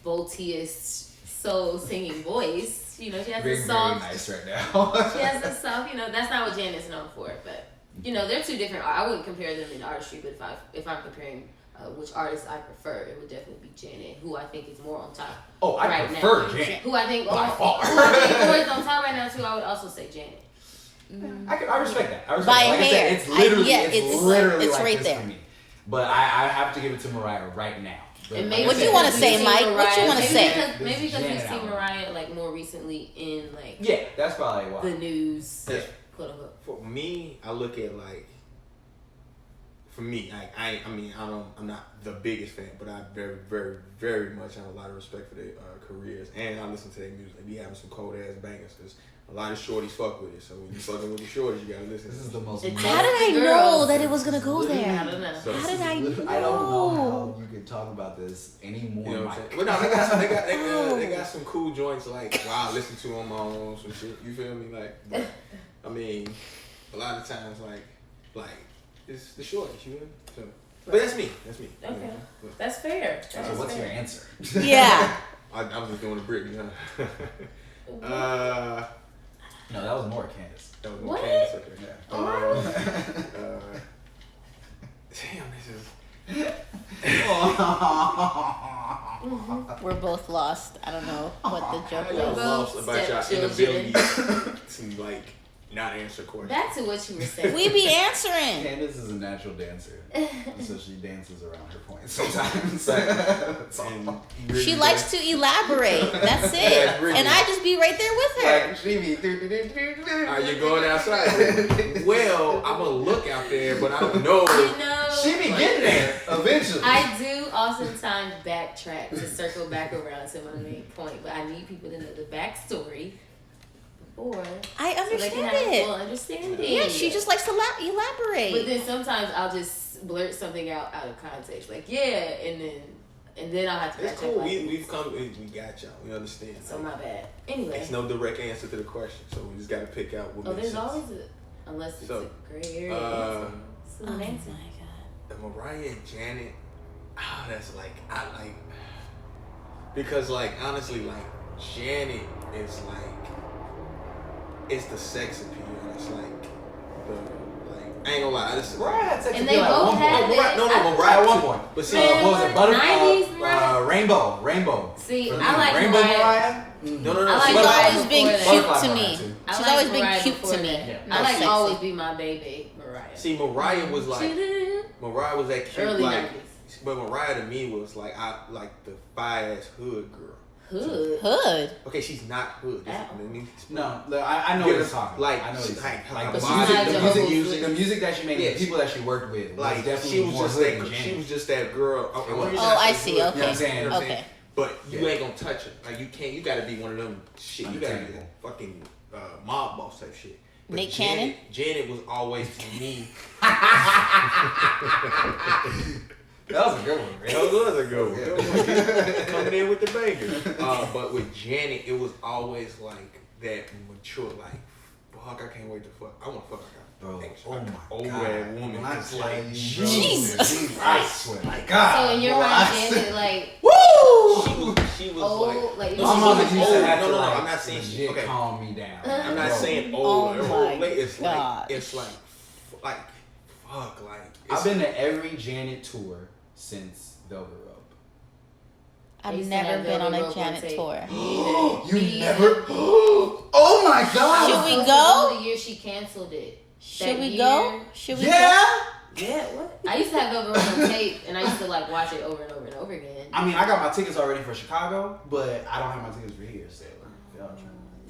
boltiest soul singing voice. She has Very, a soft. very nice right now. She has a soft. That's not what Janet's known for. But they're two different. I wouldn't compare them in artistry. But if I'm comparing which artist I prefer, it would definitely be Janet, who I think is more on top. Oh, I right prefer now. Janet. Who I think By far. who I think is on top right now too. I would also say Janet. I respect that. I respect By that. Like I said, hair. it's literally, it's literally it's like right this there. for me. But I have to give it to Mariah right now. But And like maybe I What said, you wanna because say, we've seen Mike? What you Mariah- wanna maybe say? Because, maybe because Janet we've seen album. Mariah more recently in Yeah, that's probably why. the news, Yeah. quote unquote. For me, I look at for me, I'm not the biggest fan, but I very, very, very much have a lot of respect for their careers, and I listen to their music. They be having some cold ass bangers because a lot of shorties fuck with it. So when you fucking with the shorties, you gotta listen. This is the most. It's How did I The know girls. that it was gonna go I there? don't know. So How did I I don't know know? how you could talk about this anymore. You know what I'm Mike. saying? But no, they got some cool joints where I listen to on my own, some shit. You feel me? But, I mean, a lot of times it's the shorties, you know. So, but that's me. That's me. Okay. You know? But That's fair. So That's what's fair. your answer? Yeah. I'm just doing a brick, you know. No, that was more Candace. That was What? okay. That's okay. Yeah. Damn, this is. We're both lost. I don't know what the joke Y'all was. lost about y'all Stepchildren. inability to not answer questions. Back to what you were saying. We be answering. Candace is a natural dancer, so she dances around her point sometimes. That's all. And really She likes to elaborate. That's it. Yeah, really. And I just be right there with her. Like she be. Are you going outside? Well, I'm gonna look out there, but I don't know. She be getting there eventually. I do oftentimes backtrack to circle back around to my main point, but I need people to know the backstory before I so they can understand have a full it. understanding. Yeah, she just likes to elaborate. But then sometimes I'll just blurt something out of context, like and then I'll have to It's backtrack. cool. Like, We've come. We got y'all. We understand. so my bad. Anyway, It's no direct answer to the question, so we just gotta pick out what makes there's sense. always unless it's So, a gray area. It's oh an my answer. god. And Mariah and Janet, that's because honestly, Janet is it's the sex appeal. It's I ain't gonna lie. I just Mariah had sex And appeal they at both one had point. that. Mariah At one point. But see, Man, What was it? Butterfly? 90s Mariah? Rainbow. See, For I me, like Rainbow Mariah. no. I like She's Mariah always before been that. cute Butterfly to Mariah, me. too. I She's like always been Mariah cute before to me. that. Yeah. I Not like sexy. always be my baby, Mariah. see, Mariah was Mariah was that cute, Early 90s. but Mariah to me was I like the fire ass hood girl. Hood. Okay, she's not hood. No, I know what you're talking. Like, I know what you're talking. like the music that she made, the people that she worked with, like definitely she was more just hood that. than Janet. She was just that girl. I see. Hood, Okay. You know what I'm saying? Okay. But you ain't gonna touch her. Like you can't. You gotta be one of them shit. You gotta be that fucking mob boss type shit. But Nick Cannon. Janet was always to me. That was a good one, man. That was a good one. Coming in with the banger. But with Janet, it was always like that mature, like, fuck, I can't wait to fuck. I want to fuck her. Bro, old ass woman. When I It's tell like, you, Jesus. I swear, my God. So in your mind, Janet, like, Woo! she was old, like no, My mama used to old. have to, No, like, I'm not saying she. legit Okay, calm me down. I'm not saying old. Oh my It's gosh. like fuck, like. I've been to every Janet tour since Velvet Rope. I've never been on a Janet tour. You never? Oh my God! Should we The go? year she canceled it. Should we go? Should we go? Yeah, what? I used to have Velvet Rope on tape, and I used to like watch it over and over and over again. I mean, I got my tickets already for Chicago, but I don't have my tickets for here. So,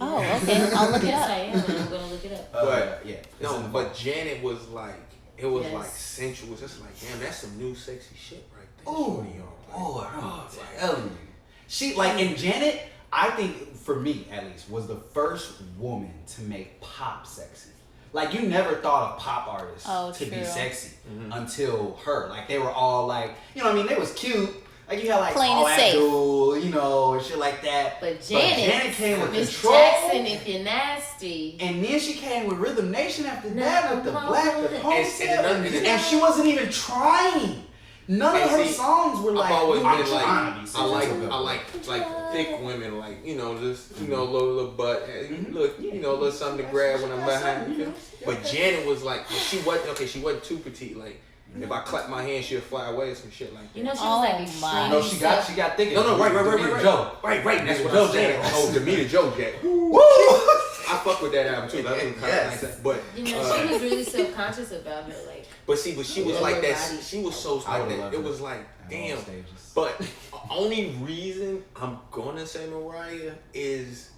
Oh, okay. I'll look it Yes, up. I am. I'm gonna look it up. But yeah, no, but Janet was like, it was Yes. like sensual. It's just like, damn, that's some new sexy shit right there. Oh, Shorty, yo. I'm telling you. She, like, and Janet, I think, for me at least, was the first woman to make pop sexy. Like, you never thought of pop artists to be sexy until her. Like, they were all like, you know what I mean? They was cute. Like, you had like Plain all and that safe. dude, you know, and shit like that. But Janet came with Miss Control. Jackson, if you're nasty. And then she came with Rhythm Nation after that, with the black, the concept. And she wasn't even trying. None of her songs were like, I've always I'm been like, trying to be I like thick women, like, you know, just, you know, little butt, look, you know, little something to grab when I'm behind you. But Janet was like, she wasn't too petite, like, if I clap my hand, she'll fly away or some shit like that. You know, she was like extremely. No, she got thicker. No, right. Joe. Right, that's what I'm saying. Oh, Demeter Joe Jack. Woo! I fuck with that album too. That was kind of nice. But You know, she was really self-conscious about her, like. But she was like that. Body. She was so like that. It was like, damn. But the only reason I'm gonna say Mariah is,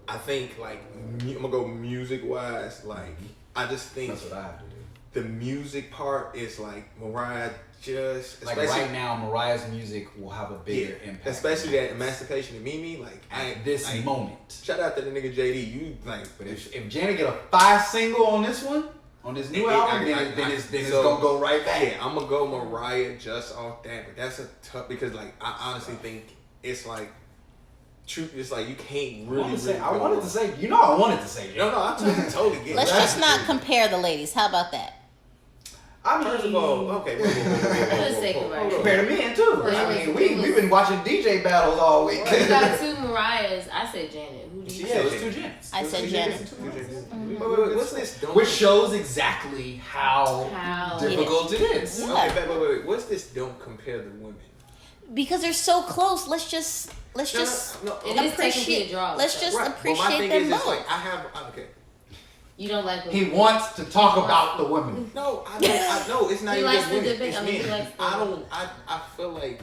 I think like I'm gonna go music wise. Like I just think that's what I have to do. The music part is like Mariah just like right now. Mariah's music will have a bigger impact, especially that Emancipation of Mimi. Like at this moment. Shout out to the nigga JD. You like, but if Janet get a 5 single on this one. On this new album, then it's gonna go right back. Yeah, I'm gonna go Mariah just off that, but that's a tough because like I honestly think it's like truth. It's like you can't really. I wanted to say. No, I totally get it. Let's just not compare the ladies. How about that? I mean, first of all, okay. Compare to men too. I mean, we've been watching DJ battles all week. Well, you got 2 Mariahs. I said Janet. Who do you say? It was 2 Janets. I said Janet. What's this? Which shows exactly how difficult it is. Yeah. Okay, wait. What's this? Don't compare the women. Because they're so close. Let's just appreciate. Let's just appreciate them both. Like I have okay. You don't like he wants to talk about the women. No, I know it's not he even likes just the women. debate. It's I mean, men. he likes the I feel like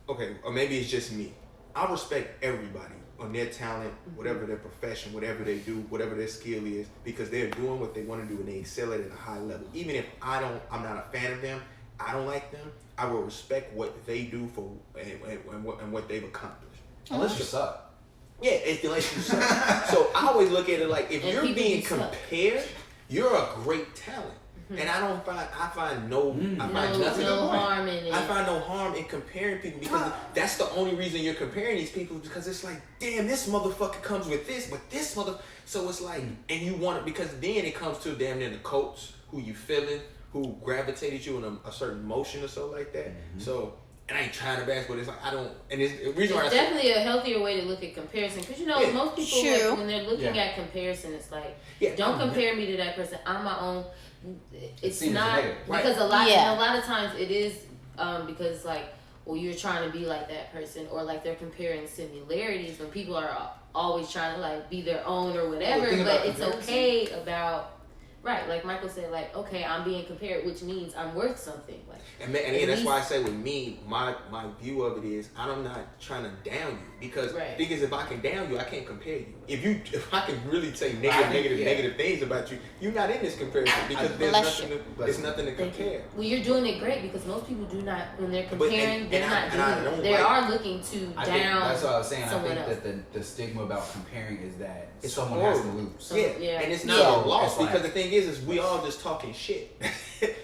okay, or maybe it's just me. I respect everybody on their talent, whatever their profession, whatever they do, whatever their skill is, because they're doing what they want to do and they excel at a high level. Even if I'm not a fan of them, I don't like them, I will respect what they do for and what they've accomplished. Unless you suck. Yeah, unless you suck. So I always look at it like if you're being compared, you're a great talent. And I find no harm in it. I find no harm in comparing people because that's the only reason you're comparing these people because it's like, damn, this motherfucker comes with this, but this so it's like, and you want it because then it comes to damn near the coach who you feeling, who gravitated you in a certain motion or so like that. So. And I ain't trying to bash, but it's like I don't. And it's the reason why it's definitely a healthier way to look at comparison because most people like, when they're looking at comparison, it's like don't compare me to that person. I'm my own. It's not because a lot of times it is because it's like you're trying to be like that person or like they're comparing similarities when people are always trying to like be their own or whatever. But it's okay about Right, like Michael said, like, okay, I'm being compared, which means I'm worth something. Like, and again, that's why I say with me, my view of it is I'm not trying to down you, because the thing is, if I can down you, I can't compare you. If I can really say negative things about you, you're not in this comparison, because there's nothing to compare. Well, you're doing it great, because most people do not, when they're comparing, they're not doing it. They are looking to down. That's what I was saying. I think else. that the stigma about comparing is that it's someone horrible. has to lose. And it's not a loss, because the thing is we all just talking shit.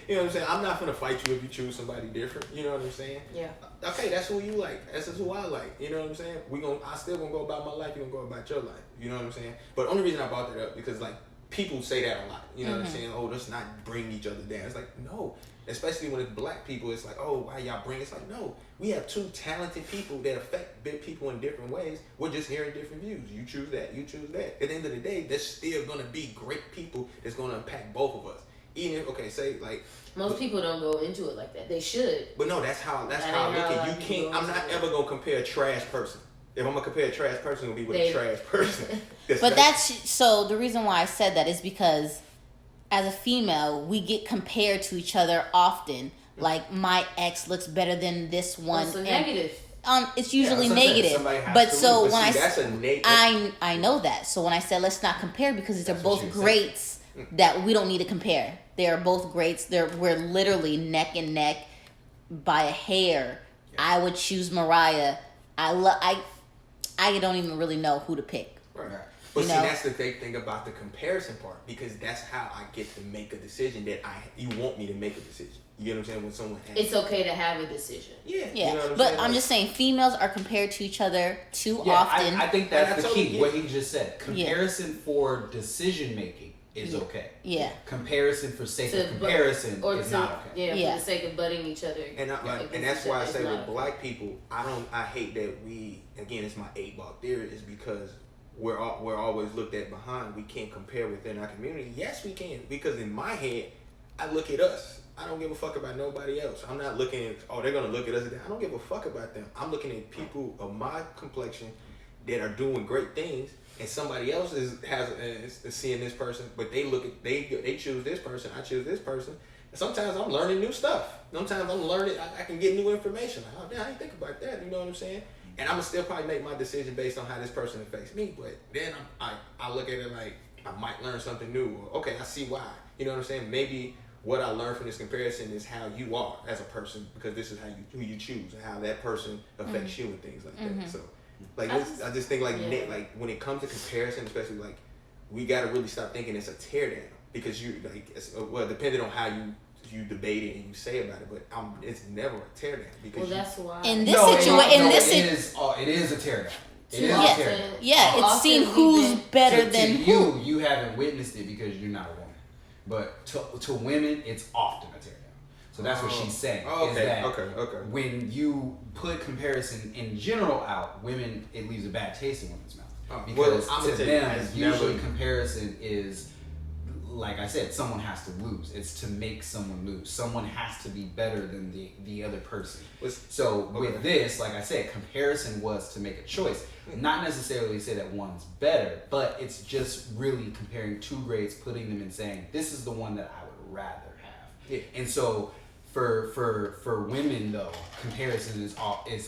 You know what I'm saying? I'm not gonna fight you if you choose somebody different. You know what I'm saying? Yeah. Okay, that's who you like. That's just who I like. You know what I'm saying? I still gonna go about my life. You gonna go about your life. You know what I'm saying? But only reason I brought that up because like people say that a lot. You know what I'm saying? Oh, let's not bring each other down. It's like no. Especially when it's black people, it's like, oh, why y'all bring? It's like, no, we have two talented people that affect big people in different ways. We're just hearing different views. You choose that, you choose that. At the end of the day, there's still gonna be great people that's gonna impact both of us. Even if, okay, say like most people don't go into it like that. They should. But no, that's how I look at it. You can't. I'm not ever gonna compare a trash person. If I'm gonna compare a trash person, it'll be with a trash person. But that's so. The reason why I said that is because as a female, we get compared to each other often. Like my ex looks better than this one. So negative. It's usually negative. But so when I know that. So when I said let's not compare because these are both greats that we don't need to compare. They are both greats. We're literally neck and neck by a hair. Yeah. I would choose Mariah. I don't even really know who to pick. Right. But see, that's the thing about the comparison part, because that's how I get to make a decision that you want me to make a decision. You get what I'm saying? When someone has it's okay to have a decision. Yeah. You know but I'm just saying females are compared to each other too often. I think that's the key. What he just said. Comparison for decision making is okay. Yeah. Comparison for sake of comparison is not okay. Yeah, for the sake of butting each other. And that's why I say with black people, I hate that again, it's my 8-ball theory, is because we're always looked at behind. We can't compare within our community. Yes, we can, because in my head, I look at us. I don't give a fuck about nobody else. I'm not looking at, they're gonna look at us. I don't give a fuck about them. I'm looking at people of my complexion that are doing great things, and somebody else is seeing this person, but they choose this person. I choose this person. And sometimes I'm learning new stuff. Sometimes I'm learning. I can get new information. Like, oh, damn, I didn't think about that. You know what I'm saying? And I'm gonna still probably make my decision based on how this person affects me. But then I look at it like I might learn something new. Or, okay, I see why. You know what I'm saying? Maybe what I learned from this comparison is how you are as a person, because this is who you choose and how that person affects you and things like that. So, like, I just think like when it comes to comparison, especially like we got to really stop thinking it's a tear down, because depending on how you debate it and you say about it, but it's never a tear down, because that's why in this situation, it is a tear down. It's seen who's better than who. You haven't witnessed it because you're not a woman. But to women, it's often a tear down. So that's what she's saying. Is that when you put comparison in general out, women, it leaves a bad taste in women's mouth. Because to them, usually comparison is, like I said, someone has to lose. It's to make someone lose. Someone has to be better than the other person. So with this, like I said, comparison was to make a choice. Not necessarily say that one's better, but it's just really comparing two grades, putting them and saying, this is the one that I would rather have. Yeah. And so for women though, comparison is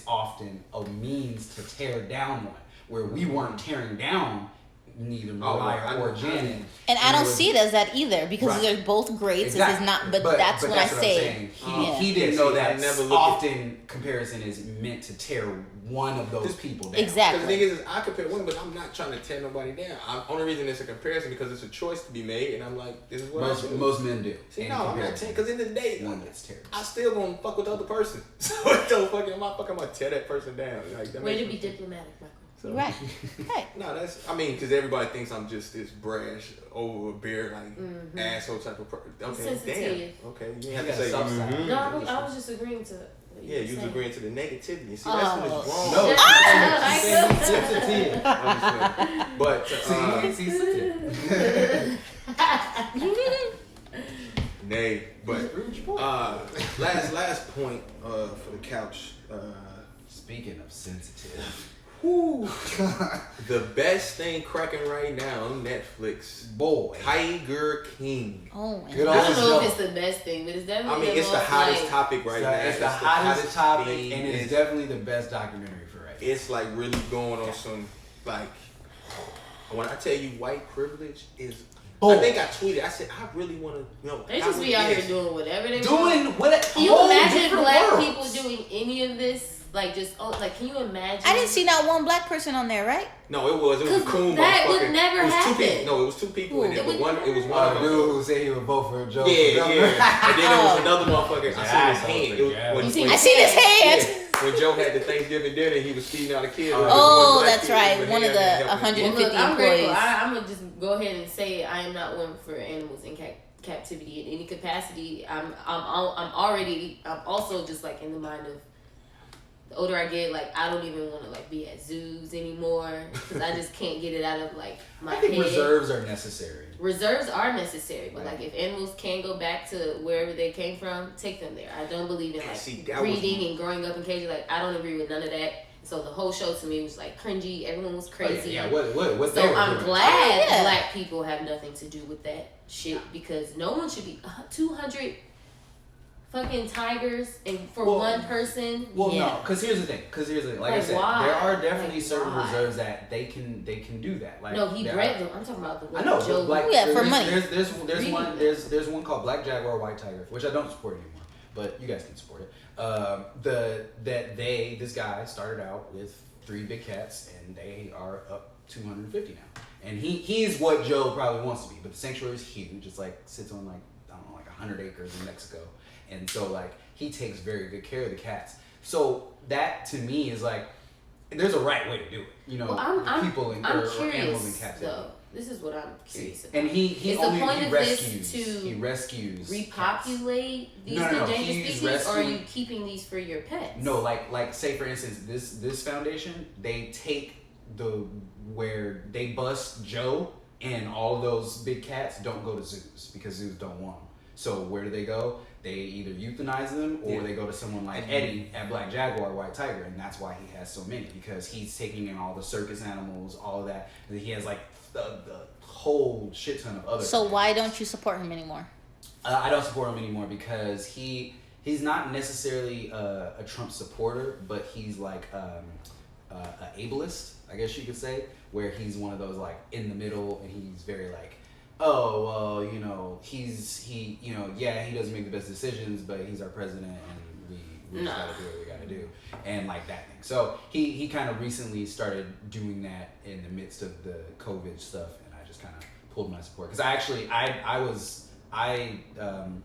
often a means to tear down one, where we weren't tearing down neither Mariah or Janet. And I don't see it as that either, because they're both greats. Exactly. This is not, but that's what I say. He didn't know that often comparison is meant to tear one of those people down. Exactly. Because the thing is I compare women, but I'm not trying to tear nobody down. Only reason it's a comparison because it's a choice to be made, and I'm like, this is what I do. Most men do. See, no, I'm not tearing, because in the day, one gets teared. I still gonna fuck with the other person. So it don't fucking, I'm gonna tear that person down. Like, way to be diplomatic, Michael. So. Right. No, because everybody thinks I'm just this brash, over beer, like asshole type of person. Okay, damn. Okay, you have to say. No, I was just agreeing to. Yeah, you was agreeing to the negativity. See, that's what is wrong. No, I sensitive. But nay, but last point for the couch. Speaking of sensitive. Whew. The best thing cracking right now on Netflix. Boy. Tiger King. Oh, man. I don't know if it's the best thing, but it's definitely. It's the hottest topic right now. It's the hottest topic, and it's definitely the best documentary for right now. It's like really going on some, like, when I tell you white privilege is. I think I tweeted. I said I really want to know. They just be out here doing whatever they want. Doing what? Can you imagine black people doing any of this? Like can you imagine? I didn't see not one black person on there, right? No, it was a coon that motherfucker. would never happen. It was two people in there, but it was one of them. Dude who said he would vote for Joe. Yeah. And then there was another motherfucker. I seen his hand. I seen his hand. When Joe had the Thanksgiving dinner, he was feeding out a kid. Oh, that's right. One of the 150 I'm employees. I'm gonna just go ahead and say I am not one for animals in captivity in any capacity. I'm also just like in the mind of. The older I get, like I don't even want to like be at zoos anymore because I just can't get it out of like my head. Reserves are necessary. Reserves are necessary, but like if animals can go back to wherever they came from, take them there. I don't believe in like breeding and growing up in cages. Like I don't agree with none of that. So the whole show to me was like cringy. Everyone was crazy. What so I'm glad black people have nothing to do with that shit because no one should be 200 fucking tigers and for one person. No, because here's the thing. Like I said, why? there are definitely certain reserves that they can do that. Like no, he bred them. I'm talking about the one. I know, Joe. like for money. There's one called Black Jaguar White Tiger, which I don't support anymore, but you guys can support it. This guy started out with 3 big cats, and they are up 250 now. And he's what Joe probably wants to be, but the sanctuary is huge. It's like sits on like 100 acres in Mexico. And so, like, he takes very good care of the cats. So that to me is like, there's a right way to do it. You know, people and I'm or curious, animals and cats. Though. This is what I'm curious about. And he rescues. He rescues. Repopulate these endangered species, or are you keeping these for your pets? No, like say for instance, this foundation, they take where they bust Joe and all those big cats don't go to zoos because zoos don't want them. So where do they go? They either euthanize them or they go to someone like Eddie at Black Jaguar White Tiger, and that's why he has so many, because he's taking in all the circus animals, all of that. And he has like the whole shit ton of other. So why don't you support him anymore? I don't support him anymore because he's not necessarily a Trump supporter, but he's like a ableist, I guess you could say, where he's one of those like in the middle, and he's very like, oh, well, you know, he doesn't make the best decisions, but he's our president, and we just gotta do what we gotta do, and like that thing. So he kind of recently started doing that in the midst of the COVID stuff, and I just kind of pulled my support because I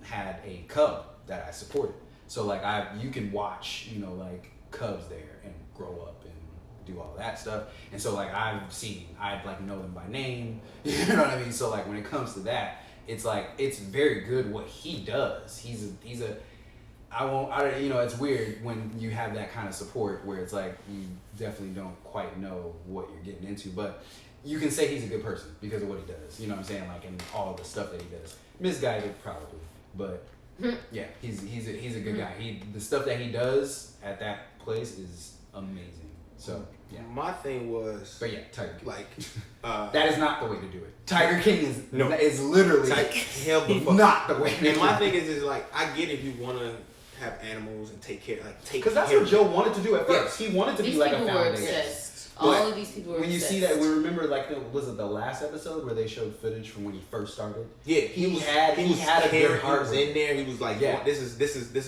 had a cub that I supported, so like you can watch, you know, like cubs there and grow up and do all that stuff. And so like I like know them by name, you know what I mean? So like when it comes to that, it's like it's very good what he does. It's weird when you have that kind of support where it's like you definitely don't quite know what you're getting into, but you can say he's a good person because of what he does. You know what I'm saying? Like in all the stuff that he does. Misguided probably, but yeah, he's a good guy. The stuff that he does at that place is amazing. So yeah. My thing was, but yeah, Tiger King. Like, that is not the way to do it. Tiger King is literally not the way to do it. And my thing is like, I get if you want to have animals and take care, because that's what Joe wanted to do at first. He wanted to be like a foundation. All of these people were when obsessed. you see that, we remember was it the last episode where they showed footage from when he first started? Yeah, he had a good heart. He was in there. He was like, yeah, this is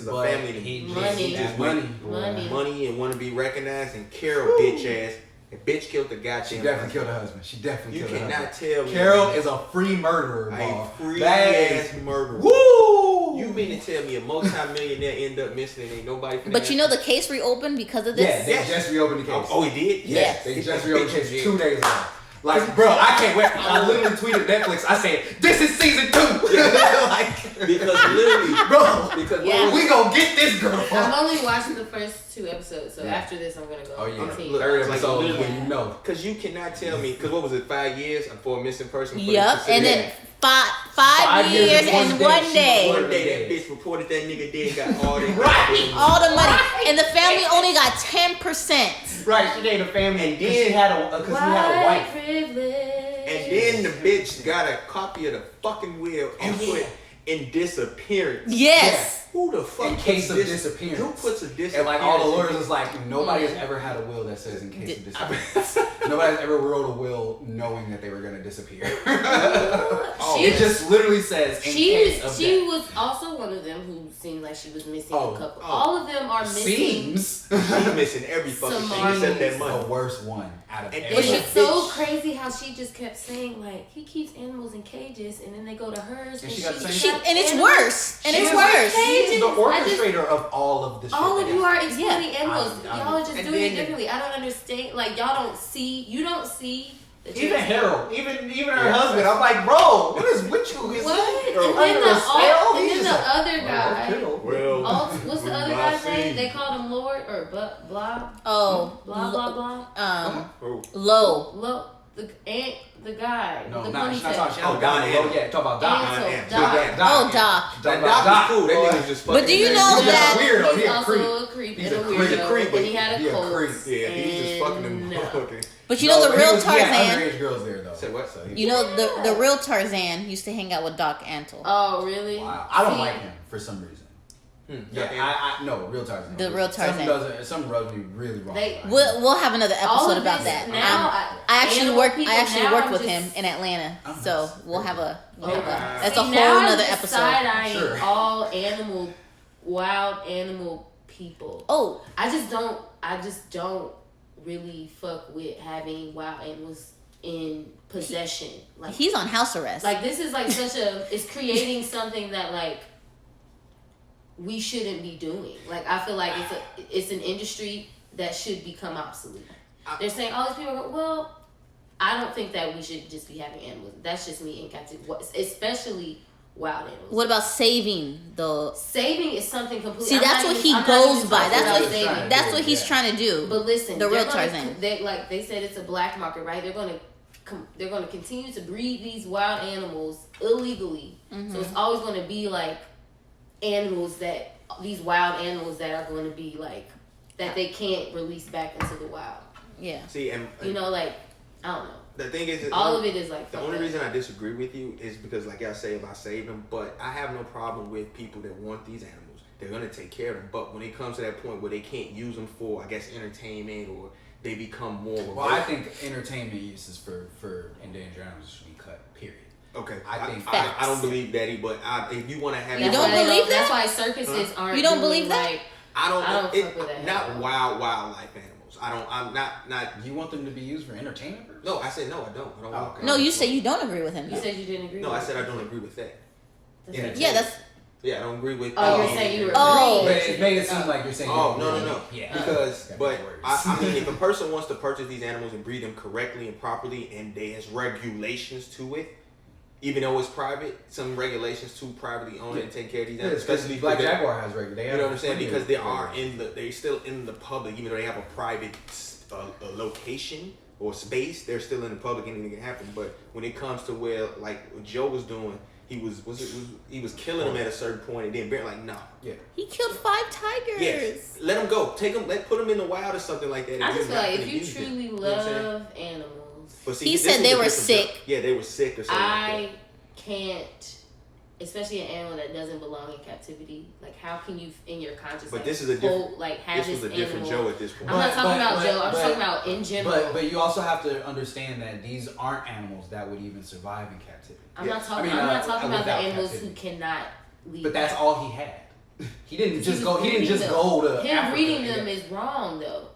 a family. He just money and want to be recognized. And Carol, bitch ass, and bitch killed the goddamn. She definitely killed her husband. You cannot tell me. Carol is a free murderer. A free ass murderer. Woo! You mean to tell me a multi-millionaire end up missing and ain't nobody? But you know the case reopened because of this. Yeah, they just reopened the case. Oh, he did. Yes. They just reopened the case 2 days ago. Like, bro, I can't wait. I literally tweeted Netflix. I said, "This is season 2." Because literally, bro, we gonna get this girl. I'm only watching the first 2 episodes, so after this, I'm gonna go. Oh yeah, third episode. When you know, because you cannot tell me. Because what was it? 5 years for a missing person? Yep, and then 5 years and 1 day. One day that bitch reported that nigga dead, got all the all the money, and the family only got 10%. Right, she named the family, and then she had because we had a wife. Privilege. And then the bitch got a copy of the fucking will and put in disappearance. Yes. Who the fuck? In case of disappearance. Who puts a disappearance? And like all the lawyers is like, nobody has ever had a will that says in case of disappearance. Nobody has ever wrote a will knowing that they were going to disappear. It just literally says in case of death. She was also one of them who seemed like she was missing a couple. All of them are missing. She's missing every fucking thing except that money. The worst one out of everything. But it's so crazy how she just kept saying like he keeps animals in cages and then they go to hers and it's worse. And it's worse. She's the orchestrator of all of this. All of you are exploiting animals. I'm y'all are just doing it differently. I don't understand. Like y'all don't see. You don't see. Even Harold, even her husband. I'm like, bro, what is with you? Is what? He And then the other guy. What's the other guy's name? They called him Lord or blah. Oh, blah. Low. The guy. No, the not ponytail. Don. Yeah, talk about Don. Doc. Doc was cool. That nigga was just fucking. But do you know that he's also a creep and a weirdo, and he had a cold. Yeah, he's just fucking them. But you know the real Tarzan. Underage girls there though. Say what? You know the real Tarzan used to hang out with Doc Antle. Oh really? Wow. I don't like him for some reason. Yeah, I real Tarzan. The real Tarzan. Something rubs me really wrong. We'll have another episode about that. Now, I actually worked with him in Atlanta, so we'll have a that's a whole nother episode. Side-eyeing all wild animal people. Oh, I just don't really fuck with having wild animals in possession. Like he's on house arrest. Like this is like it's creating something that like we shouldn't be doing. Like I feel like it's an industry that should become obsolete. They're saying all these people go, well, I don't think that we should just be having animals. That's just me in captivity, especially wild animals. What about saving the? Saving is something completely. See, that's what he goes by. That's what he's trying to do. But listen, the real Tarzan. They said it's a black market, right? They're going to continue to breed these wild animals illegally. Mm-hmm. So it's always going to be like these wild animals that are going to be like that they can't release back into the wild. Yeah. See, and like I don't know. The thing is, all of it is like the only reason I disagree with you is because, like I say about saving them, but I have no problem with people that want these animals. They're gonna take care of them, but when it comes to that point where they can't use them for, I guess, entertainment, or they become more. Well, I think entertainment uses for endangered animals should be cut. Period. Okay, I don't believe that, but if you want to have, you don't believe that. That's why circuses aren't. You don't believe that? I don't fuck with that. Not wildlife animals. I'm not. You want them to be used for entertainment purposes? No, I said no. I don't. Want no, you said you don't agree with him. You said you didn't agree. No, I said I don't agree with that. Yeah, I don't agree with. Oh, you're saying you were. Oh, but it made it seem like you're saying. Oh no. Yeah. Because, I mean, if a person wants to purchase these animals and breed them correctly and properly, and there's regulations to it, even though it's private, some regulations to privately own it and take care of these animals. Especially Black Jaguar has regulations. You know what I'm saying? Because they're still in the public, even though they have a private location or space, they're still in the public. Anything can happen. But when it comes to where, like what Joe was doing, he was killing them at a certain point, and then Bear like, nah. Yeah. He killed 5 tigers. Yes. Let them go. Take them. Put them in the wild or something like that. I just feel like if you truly love animals. But see, he said they were sick. Yeah, they were sick or something. I can't, especially an animal that doesn't belong in captivity. Like, how can you, in your conscience, but this is a different. Have this was a different animal. Joe at this point. I'm not talking about Joe. I'm talking about in general. But you also have to understand that these aren't animals that would even survive in captivity. I'm not talking about the animals who cannot leave. But that's all he had. He didn't just go. He didn't just go to. Him Africa. breeding them is wrong though.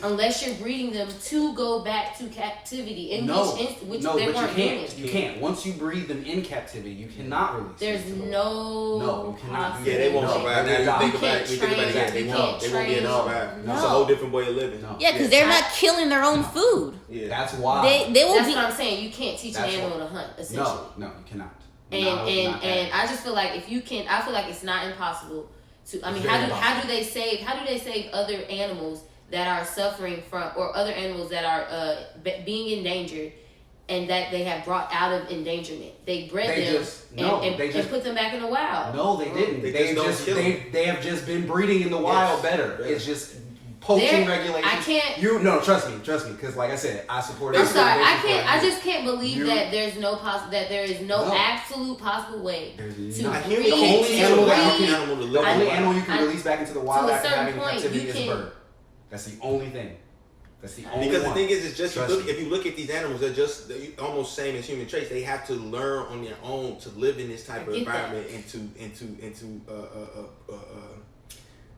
Unless you're breeding them to go back to captivity, which they weren't doing. You can't. Once you breed them in captivity, you cannot release. There's them. No, you cannot. Yeah, they won't survive. Now you think about it. They won't be able to survive. No. It's a whole different way of living. No. Yeah, because they're not killing their own food. Yeah, that's why. They will. That's what I'm saying. You can't teach an animal to hunt. Essentially. No, you cannot. And I just feel like if you can, I feel like it's not impossible to. I mean, how do they save other animals that are suffering from, or other animals that are being endangered, and that they have brought out of endangerment. They bred them and put them back in the wild. No, they didn't. They have just been breeding in the wild better. Yeah. It's just poaching regulations. I can't. Trust me, because like I said, I support it. I'm sorry, I just can't believe that there is no absolute possible way to breed. The only animal you can release back into the wild after having captivity is a bird. That's the only thing. Because the thing is, it's just if you look at these animals, they're almost same as human traits. They have to learn on their own to live in this type of environment and to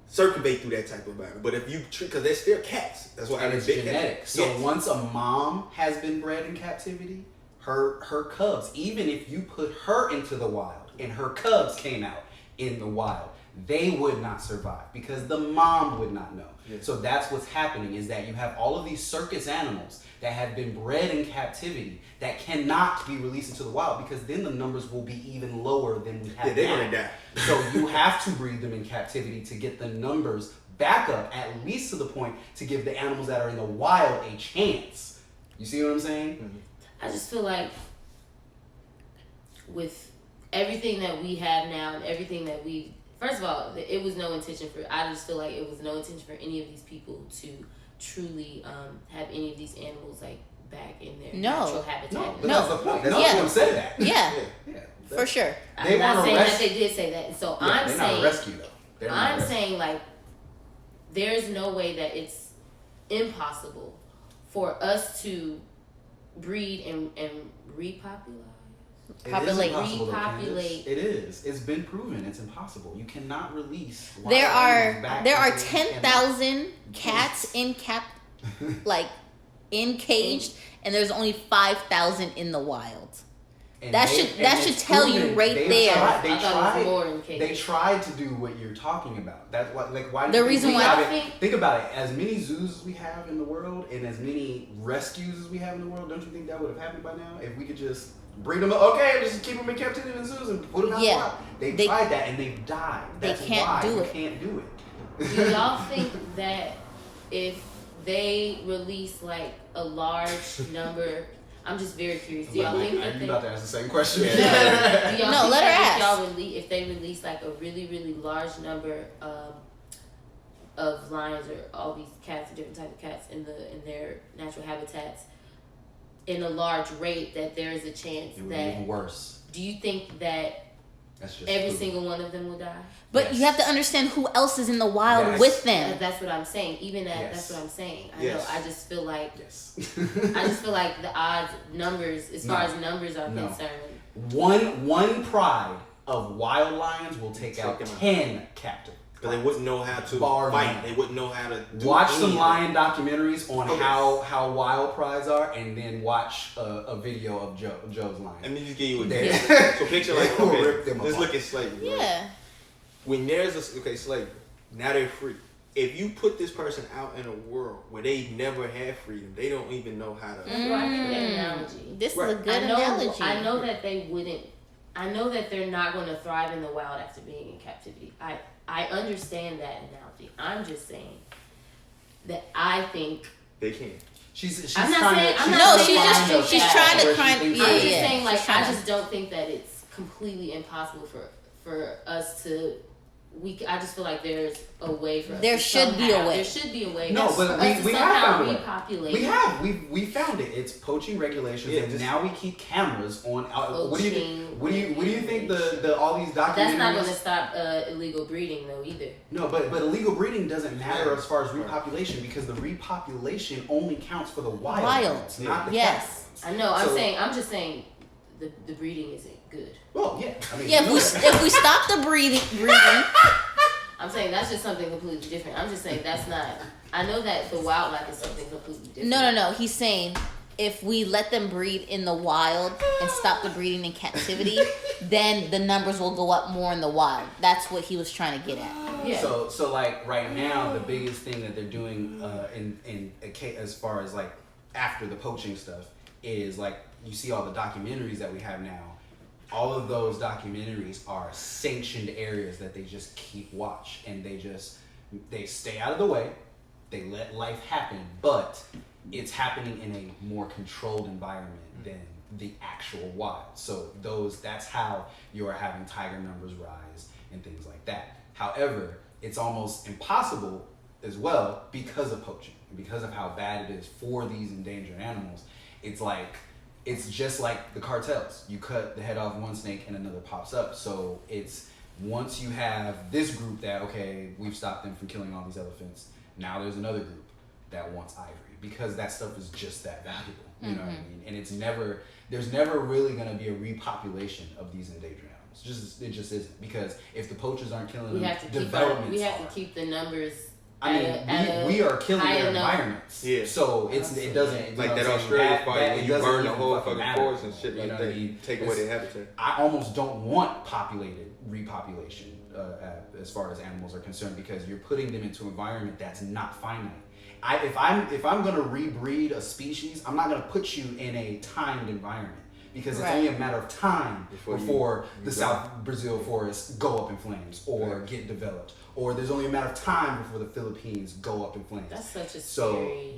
circumvent through that type of environment. But if you because they're still cats, that's why it's genetic. So once a mom has been bred in captivity, her cubs, even if you put her into the wild and her cubs came out in the wild, they would not survive because the mom would not know. Yes. So that's what's happening is that you have all of these circus animals that have been bred in captivity that cannot be released into the wild because then the numbers will be even lower than we have now. They're going to die. So you have to breed them in captivity to get the numbers back up at least to the point to give the animals that are in the wild a chance. You see what I'm saying? Mm-hmm. I just feel like with everything that we have now and everything that we... First of all, it was no intention I just feel like it was no intention for any of these people to truly have any of these animals like back in their natural habitat. No, that's the point. That's what I'm saying. That. Yeah, for sure. I'm not saying that they did say that. So I'm saying not a rescue though. I'm saying like there's no way that it's impossible for us to breed and repopulate. Repopulate. It is. It's been proven. It's impossible. You cannot release. There are 10,000 cats in caged, and there's only 5,000 in the wild. And that should tell you right there. They tried to do what you're talking about. That's what why. The reason why think about it. As many zoos as we have in the world, and as many rescues as we have in the world, don't you think that would have happened by now if we could just breed them up? Okay, just keep them in captivity in zoos and put them out wild. They tried that and they've died. That's why you can't do it. Do y'all think that if they release like a large number? I'm just very curious. Do y'all think that you about to ask the same question? No, let her ask. If they release like a really, really large number of lions or all these cats, different types of cats in their natural habitats, in a large rate, that there is a chance it would be even worse. Do you think that every single one of them will die? But you have to understand who else is in the wild with them. That's what I'm saying. That's what I'm saying. I know. I just feel like I just feel like the odds numbers as far as numbers are concerned. One pride of wild lions will take out 10 captive. Because they wouldn't know how to fight. They wouldn't know how to watch some lion documentaries on how wild prides are, and then watch a video of Joe's lion. Let me just give you a example. So picture like, let's look at slavery. Yeah. Right? When there's slavery, now they're free. If you put this person out in a world where they never had freedom, they don't even know how to. Analogy. This is a good analogy. I know that they wouldn't. I know that they're not going to thrive in the wild after being in captivity. I understand that analogy. I'm just saying that I think they can. She's trying to saying like I just don't think that it's completely impossible for us to. I just feel like there's a way for us. There should be a way. There should be a way. No, but we have found a way. Repopulate. We found it. It's poaching regulations, and now we keep cameras on. What do you think? The all these documentaries? That's not going to stop illegal breeding though either. No, but illegal breeding doesn't matter as far as repopulation because the repopulation only counts for the wild, not the cats. I know. I'm just saying the breeding isn't good. Well, yeah. I mean, if we stop the breeding, I'm saying that's just something completely different. I'm just saying that's not. I know that the wildlife is something completely different. No. He's saying if we let them breed in the wild and stop the breeding in captivity, then the numbers will go up more in the wild. That's what he was trying to get at. Yeah. So like right now, the biggest thing that they're doing as far as like after the poaching stuff is like you see all the documentaries that we have now. All of those documentaries are sanctioned areas that they just keep watch and they stay out of the way. They let life happen, but it's happening in a more controlled environment than the actual wild. So that's how you're having tiger numbers rise and things like that. However, it's almost impossible as well because of poaching, because of how bad it is for these endangered animals. It's just like the cartels. You cut the head off one snake and another pops up. So it's once you have this group that, okay, we've stopped them from killing all these elephants, now there's another group that wants ivory because that stuff is just that valuable. You know what I mean? And there's never really going to be a repopulation of these endangered animals. It just isn't, because if the poachers aren't killing them, we have to keep the numbers. We are killing their environments. Yeah. So it doesn't like that Australia fight when you burn the whole fucking forest and shit like that. Take away their habitat. I almost don't want repopulation as far as animals are concerned, because you're putting them into an environment that's not finite. If I'm gonna rebreed a species, I'm not gonna put you in a timed environment, because it's only a matter of time before the South Brazil forests go up in flames or get developed, or there's only a matter of time before the Philippines go up in flames. That's such a scary. So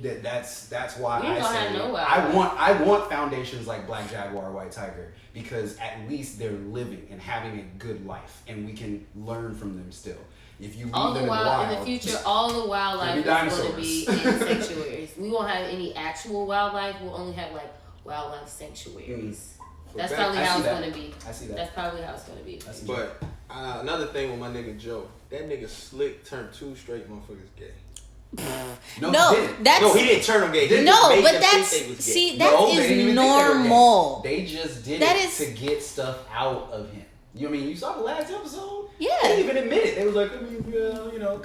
that's why I want foundations like Black Jaguar, White Tiger, because at least they're living and having a good life, and we can learn from them still. If you leave them in the wild, in the future, all the wildlife is going to be in sanctuaries. We won't have any actual wildlife. We'll only have like wildlife sanctuaries. That's probably how it's going to be. I see that. That's probably how it's going to be. But another thing with my nigga Joe, that nigga Slick turned 2 straight motherfuckers gay. No, he didn't turn them gay. That is normal. They just did it to get stuff out of him. You know what I mean? You saw the last episode? Yeah. They even admitted. They was like,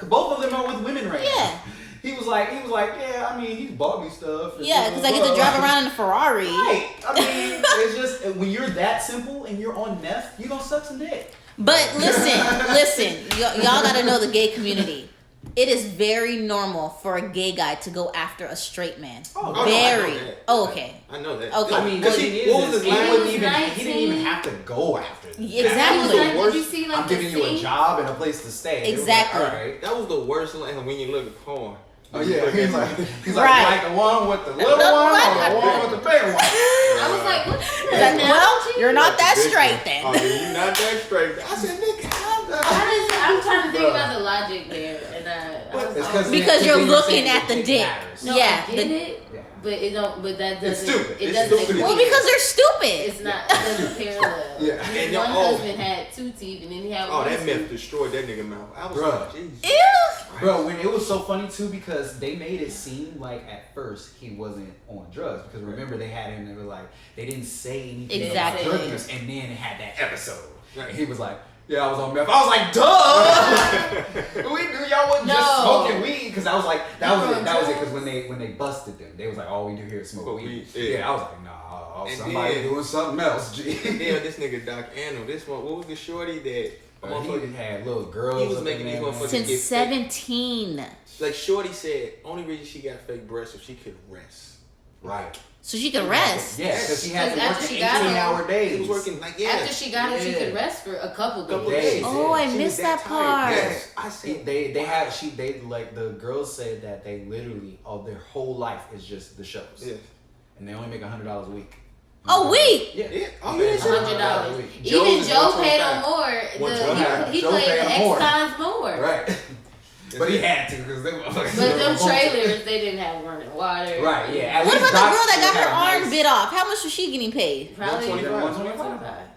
both of them are with women right now. He was like, yeah, he's bought me stuff. Yeah, because I get to drive around in a Ferrari. Right. It's just, when you're that simple and you're on meth, you're going to suck some dick. But listen, y'all got to know the gay community. It is very normal for a gay guy to go after a straight man. Okay. I know that. Okay. Because he didn't even have to go after them. Exactly. Did you see, I'm giving you a job and a place to stay. Exactly. Like, all right. That was the worst when you look at porn. Oh yeah, he's like the one with the little one or the one with the big one. I was like, what? You're not that straight then. You're not that straight. I said, nigga, I'm trying to think about the logic there, and because you're looking at the dick. No, I get it. But it don't. But that doesn't. It's stupid. It doesn't. Well, because they're stupid. It's not. It doesn't parallel. And one husband had 2 teeth, and then he had. That myth destroyed that nigga mouth. I was like, Jesus. Ew. Bro, when it was so funny too, because they made it seem like at first he wasn't on drugs, because remember they had him. They were like, they didn't say anything about drug use, and then it had that episode, and he was like, yeah, I was on meth. I was like, duh. We knew y'all wasn't just smoking weed, because I was like, that was it. Because when they busted them, they was like, all we do here is smoke weed. Yeah, I was like, nah, somebody doing something else. G. And then this nigga Doc Anno, what was the shorty that he had little girls? He was making these motherfuckers since 17. Like shorty said, only reason she got fake breasts so she could rest. Right. So she could rest. Yeah, because she had to work 18-hour days. She was working after she got it, she could rest for a couple days. Oh, I missed that part. Yes, I said they like the girls said that they literally their whole life is just the shows. Yes. And they only make $100 a week. A week? Yeah. $100. Even Joe paid him more. He played X times more. Right. But he had to, because they motherfuckers. But them trailers, they didn't have running water. Right, yeah. What about the girl that got her arm bit off? How much was she getting paid? Probably $125.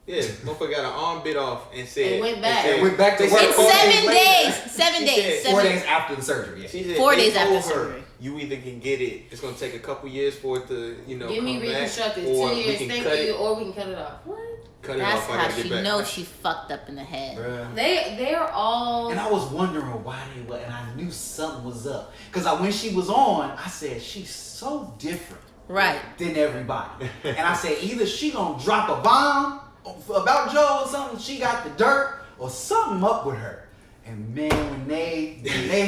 Yeah, motherfucker got an arm bit off and said. It went back. It went back to work. It's 7 days. 4 days after the surgery. Yeah. She said 4 days after surgery. You either can get it. It's gonna take a couple years for it to, give me reconstructive. 2 years, thank you, or we can cut it off. What? That's how she knows she fucked up in the head. Bruh. They're all. And I was wondering why they were, and I knew something was up. Because when she was on, I said, she's so different. Right. Than everybody. And I said, either she gonna drop a bomb about Joe or something, she got the dirt, or something up with her. And man, when they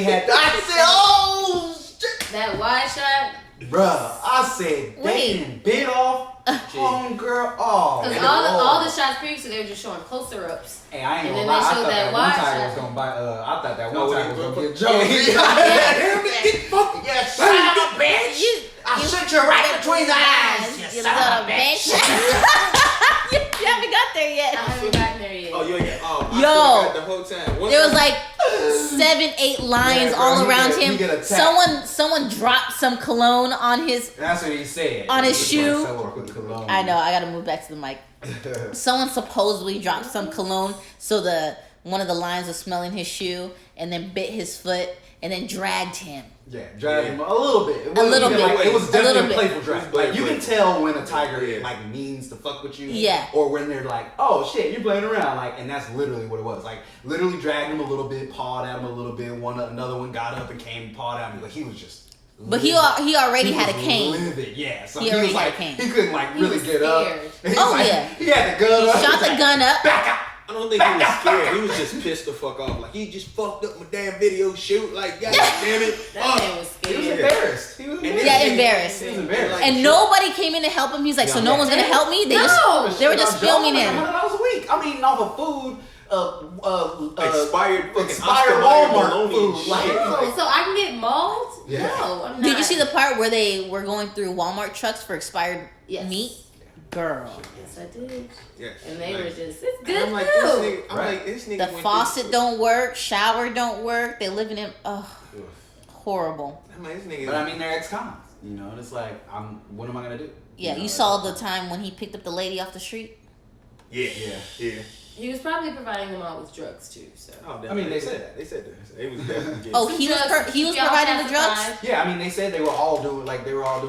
had, I said, oh shit. That wide shot. Bruh, I said, they done bit off. Homegirl, because all the shots previously they were just showing closer ups. Hey, I ain't gonna lie. I thought that one tiger was gonna buy. I thought that one tiger was gonna get Joe. get fucked. You son of a bitch. I'll shoot you right between the eyes. You son of a bitch. You haven't got there yet. I haven't gotten there yet. Oh, you ain't. Oh, I Yo, got the whole time. there was like 7-8 lions all around him. Someone dropped some cologne on his. That's what he said. On his shoe. Like I know. I gotta move back to the mic. Someone supposedly dropped some cologne, so one of the lions was smelling his shoe, and then bit his foot, and then dragged him. Yeah, dragged him a little bit. A little bit. Like, it was definitely a bit. playful drag. Like you can tell when a tiger like means to fuck with you. Yeah. Or when they're like, oh shit, you're playing around. Like, and that's literally what it was. Like, literally dragged him a little bit, pawed at him a little bit. Another one got up and came, pawed at him. Like he was just. But he already had a cane. Livid. Yeah. So he was already like, had a cane. He couldn't like really get up. Oh like, yeah. He had the gun up. Shot the gun up. Back out. I don't think he was scared. He was just pissed the fuck off. Like, he just fucked up my damn video shoot. Like, god damn it. That man was scared. He was embarrassed. Embarrassed. He was embarrassed. Like, And nobody came in to help him. He's like, so no one's gonna help me? They were just filming him. $100 a week. I mean, off of food. Expired Walmart food. Like, so I can get mauled? Yeah. No, I'm not. Did you see the part where they were going through Walmart trucks for expired meat? Girl. Yes, I did. yes. And they were just, it's good I'm like, food. this nigga The went faucet through- don't work, shower don't work. They living in horrible. I'm like, this nigga. But I mean, they're ex-cons. You know, and it's like, what am I gonna do? Yeah, know, you saw the time when he picked up the lady off the street. Yeah. He was probably providing them all with drugs too. So Oh, I mean, they said that. They said that. It was definitely. Oh, he was providing the drugs. Yeah, I mean, they said they were all doing drugs.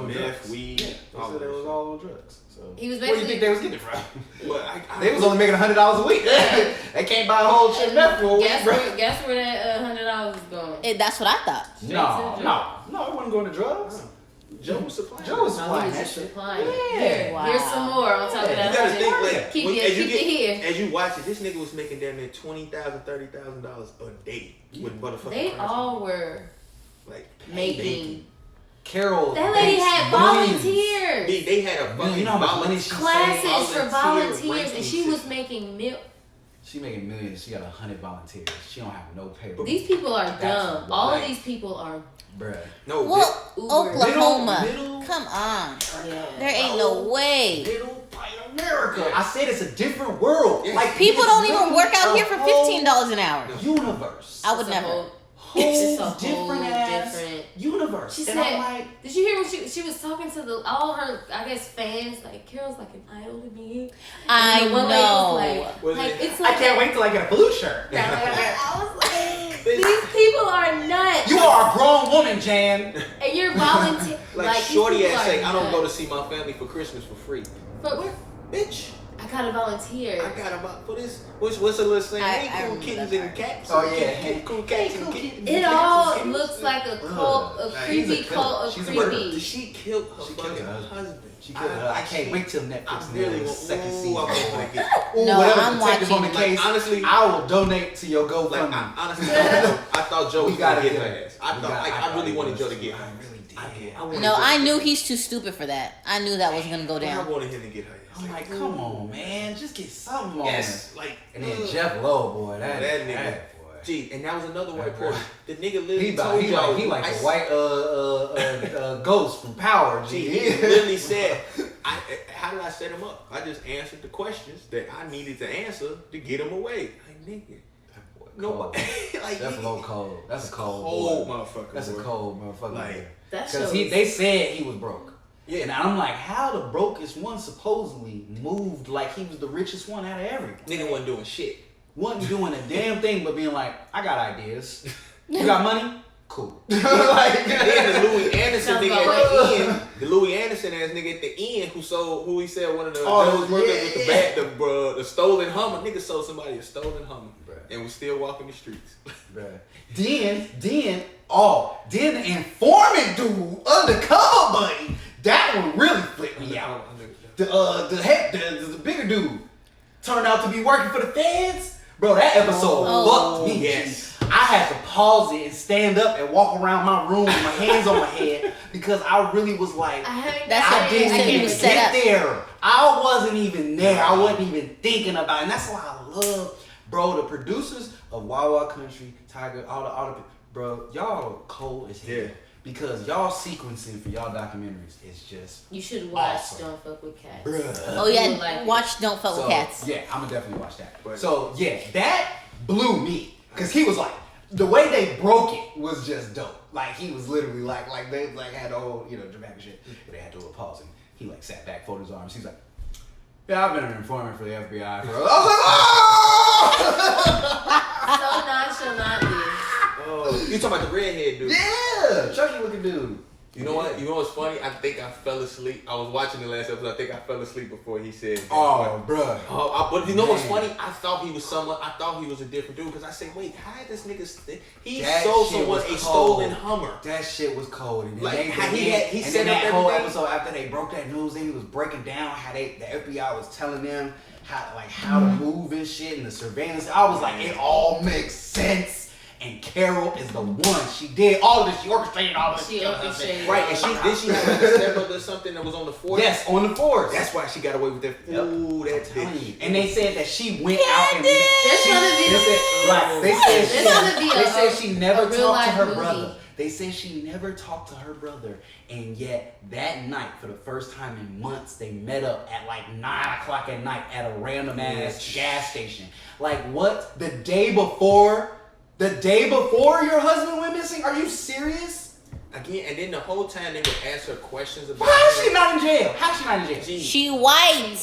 Meth, weed, Yeah, they all said they that was shit. all on drugs. So He was where do you think basically- they was getting it from? But They was only making $100 a week. They can't buy a whole shit meth for a week, bro. Guess where that $100 is going? That's what I thought. No, it wasn't going to drugs. Joe was supplying. Joe was Oh, he supplying was that just shit. supplying. Yeah. Here, Wow. here's some more on top of You that. gotta 100. think like Keep when- it here. as you watch it, this nigga was making damn near $20,000, $30,000 a day with motherfucking. They person. all were like making. Carol. That lady had volunteers. They had a fucking You know how much money she Classes for volunteers, and ranking she was system. making She making millions. She got 100 volunteers. She don't have no payroll. These people are That's dumb. All of right. these people are. Bruh. No, Well, Uber. Oklahoma. Middle- Come on. Yeah. There ain't no way. Middle part of America. I said it's a different world. Yeah. Like People it's don't even work out a here for whole $15 an hour. Universe. I would It's a never. whole- Whole It's a whole different ass different- universe. She and said- I'm like, Did you hear when she was talking to all her, I guess, fans? Like, Carol's like an idol to me. I And the one lady was know. Was like it- it's I like can't wait till I get a blue shirt. I was like, these people are nuts. You are a grown woman, Jan. And you're volunteering. like shorty ass say, I don't go to see my family for Christmas for free. But Bitch, I gotta volunteer. I got about for this. What's a little thing? I Hey, cool remember kittens that and part. cats. Oh, yeah. Cool cats and kittens. It all looks like a cult, a Like, creepy he's a cult of She's a murderer. creepy. She killed her She killed fucking her husband. She killed her. I can't wait till Netflix I really nails want second ooh, season. I want to get. No, whatever I'm detectives on the watching. case, Like, honestly, I will donate to your Like, GoFundMe. honestly, I thought Joe We was gotta gonna get get her her. ass. I really wanted Joe to get her. I really did. I wanted No, Joe- I knew he's too stupid for that. I knew that wasn't gonna go I down. wanted him to get her ass. I'm like, come on, man, just get something on. Yes, like, And then Jeff Lowe, boy, that That nigga. boy. Gee, and that was another white That boy. person. The nigga literally He told y'all. like I the white ghost from Power. Gee, G. he literally said, how did I set him up? I just answered the questions that I needed to answer to get him away. Like, nigga. Nobody. Like, That's a low cold. That's a cold. cold boy. motherfucker. That's a boy. cold motherfucker. Like, That Because shows. they said he was broke. Yeah. And I'm like, how the brokest one supposedly moved like he was the richest one out of everyone? nigga wasn't doing shit. Wasn't doing a damn thing but being like, I got ideas. You got money? Cool. Like, Then the Louis Anderson Sounds nigga about at the end, the Louis Anderson ass nigga at the end who he said one of the those workers with the stolen Hummer. Nigga sold somebody a stolen Hummer. Bruh. And was still walking the streets. Bruh. Then the informant dude, undercover buddy, that one really flipped me out. The bigger dude turned out to be working for the feds. Bro, that episode fucked me. Yes. I had to pause it and stand up and walk around my room with my hands on my head because I really was like, That's I what didn't said he even was set get up. there. I wasn't even there. I wasn't even thinking about it. And that's why I love, bro, the producers of Wild Wild Country, Tiger, all the bro, y'all cold as hell. Yeah. because y'all sequencing for y'all documentaries is just you should watch awesome. Don't Fuck with Cats. Bruh. Oh yeah, watch Don't Fuck with Cats. Yeah, I'm gonna definitely watch that. But, so yeah, that blew me because he was like, the way they broke it was just dope. Like he was literally like they like had the whole dramatic shit, but they had to pause and he like sat back, folded his arms. He's like, yeah, I've been an informant for the FBI. I was like, oh! So nonchalantly. Oh, you talking about the redhead dude? Yeah, Chucky looking dude. You know what? You know what's funny? I think I fell asleep. I was watching the last episode. I think I fell asleep before he said. Oh, bruh. But you know what's funny? I thought he was someone. I thought he was a different dude because I said, wait, how did this nigga? He sold someone a stolen Hummer. That shit was cold. And like he set up that whole everything. episode after they broke that news, then he was breaking down how the FBI was telling them how to move and shit and the surveillance. I was like, it all makes sense. And Carol is the one. She did all of this. She orchestrated all of this. She orchestrated. Right, and she have like a stepmother or something that was on the force? Yes, on the force. That's why she got away with that. Yep. Ooh, that's it. And they said that she went out and There's they said she never talked to her movie. brother. They said she never talked to her brother, and yet that night, for the first time in months, they met up at like 9:00 at night at a random ass gas station. Like what? The day before your husband went missing? Are you serious? Again, and then the whole time they would ask her questions about. How is she not in jail? How is she not in jail? Gee, She white.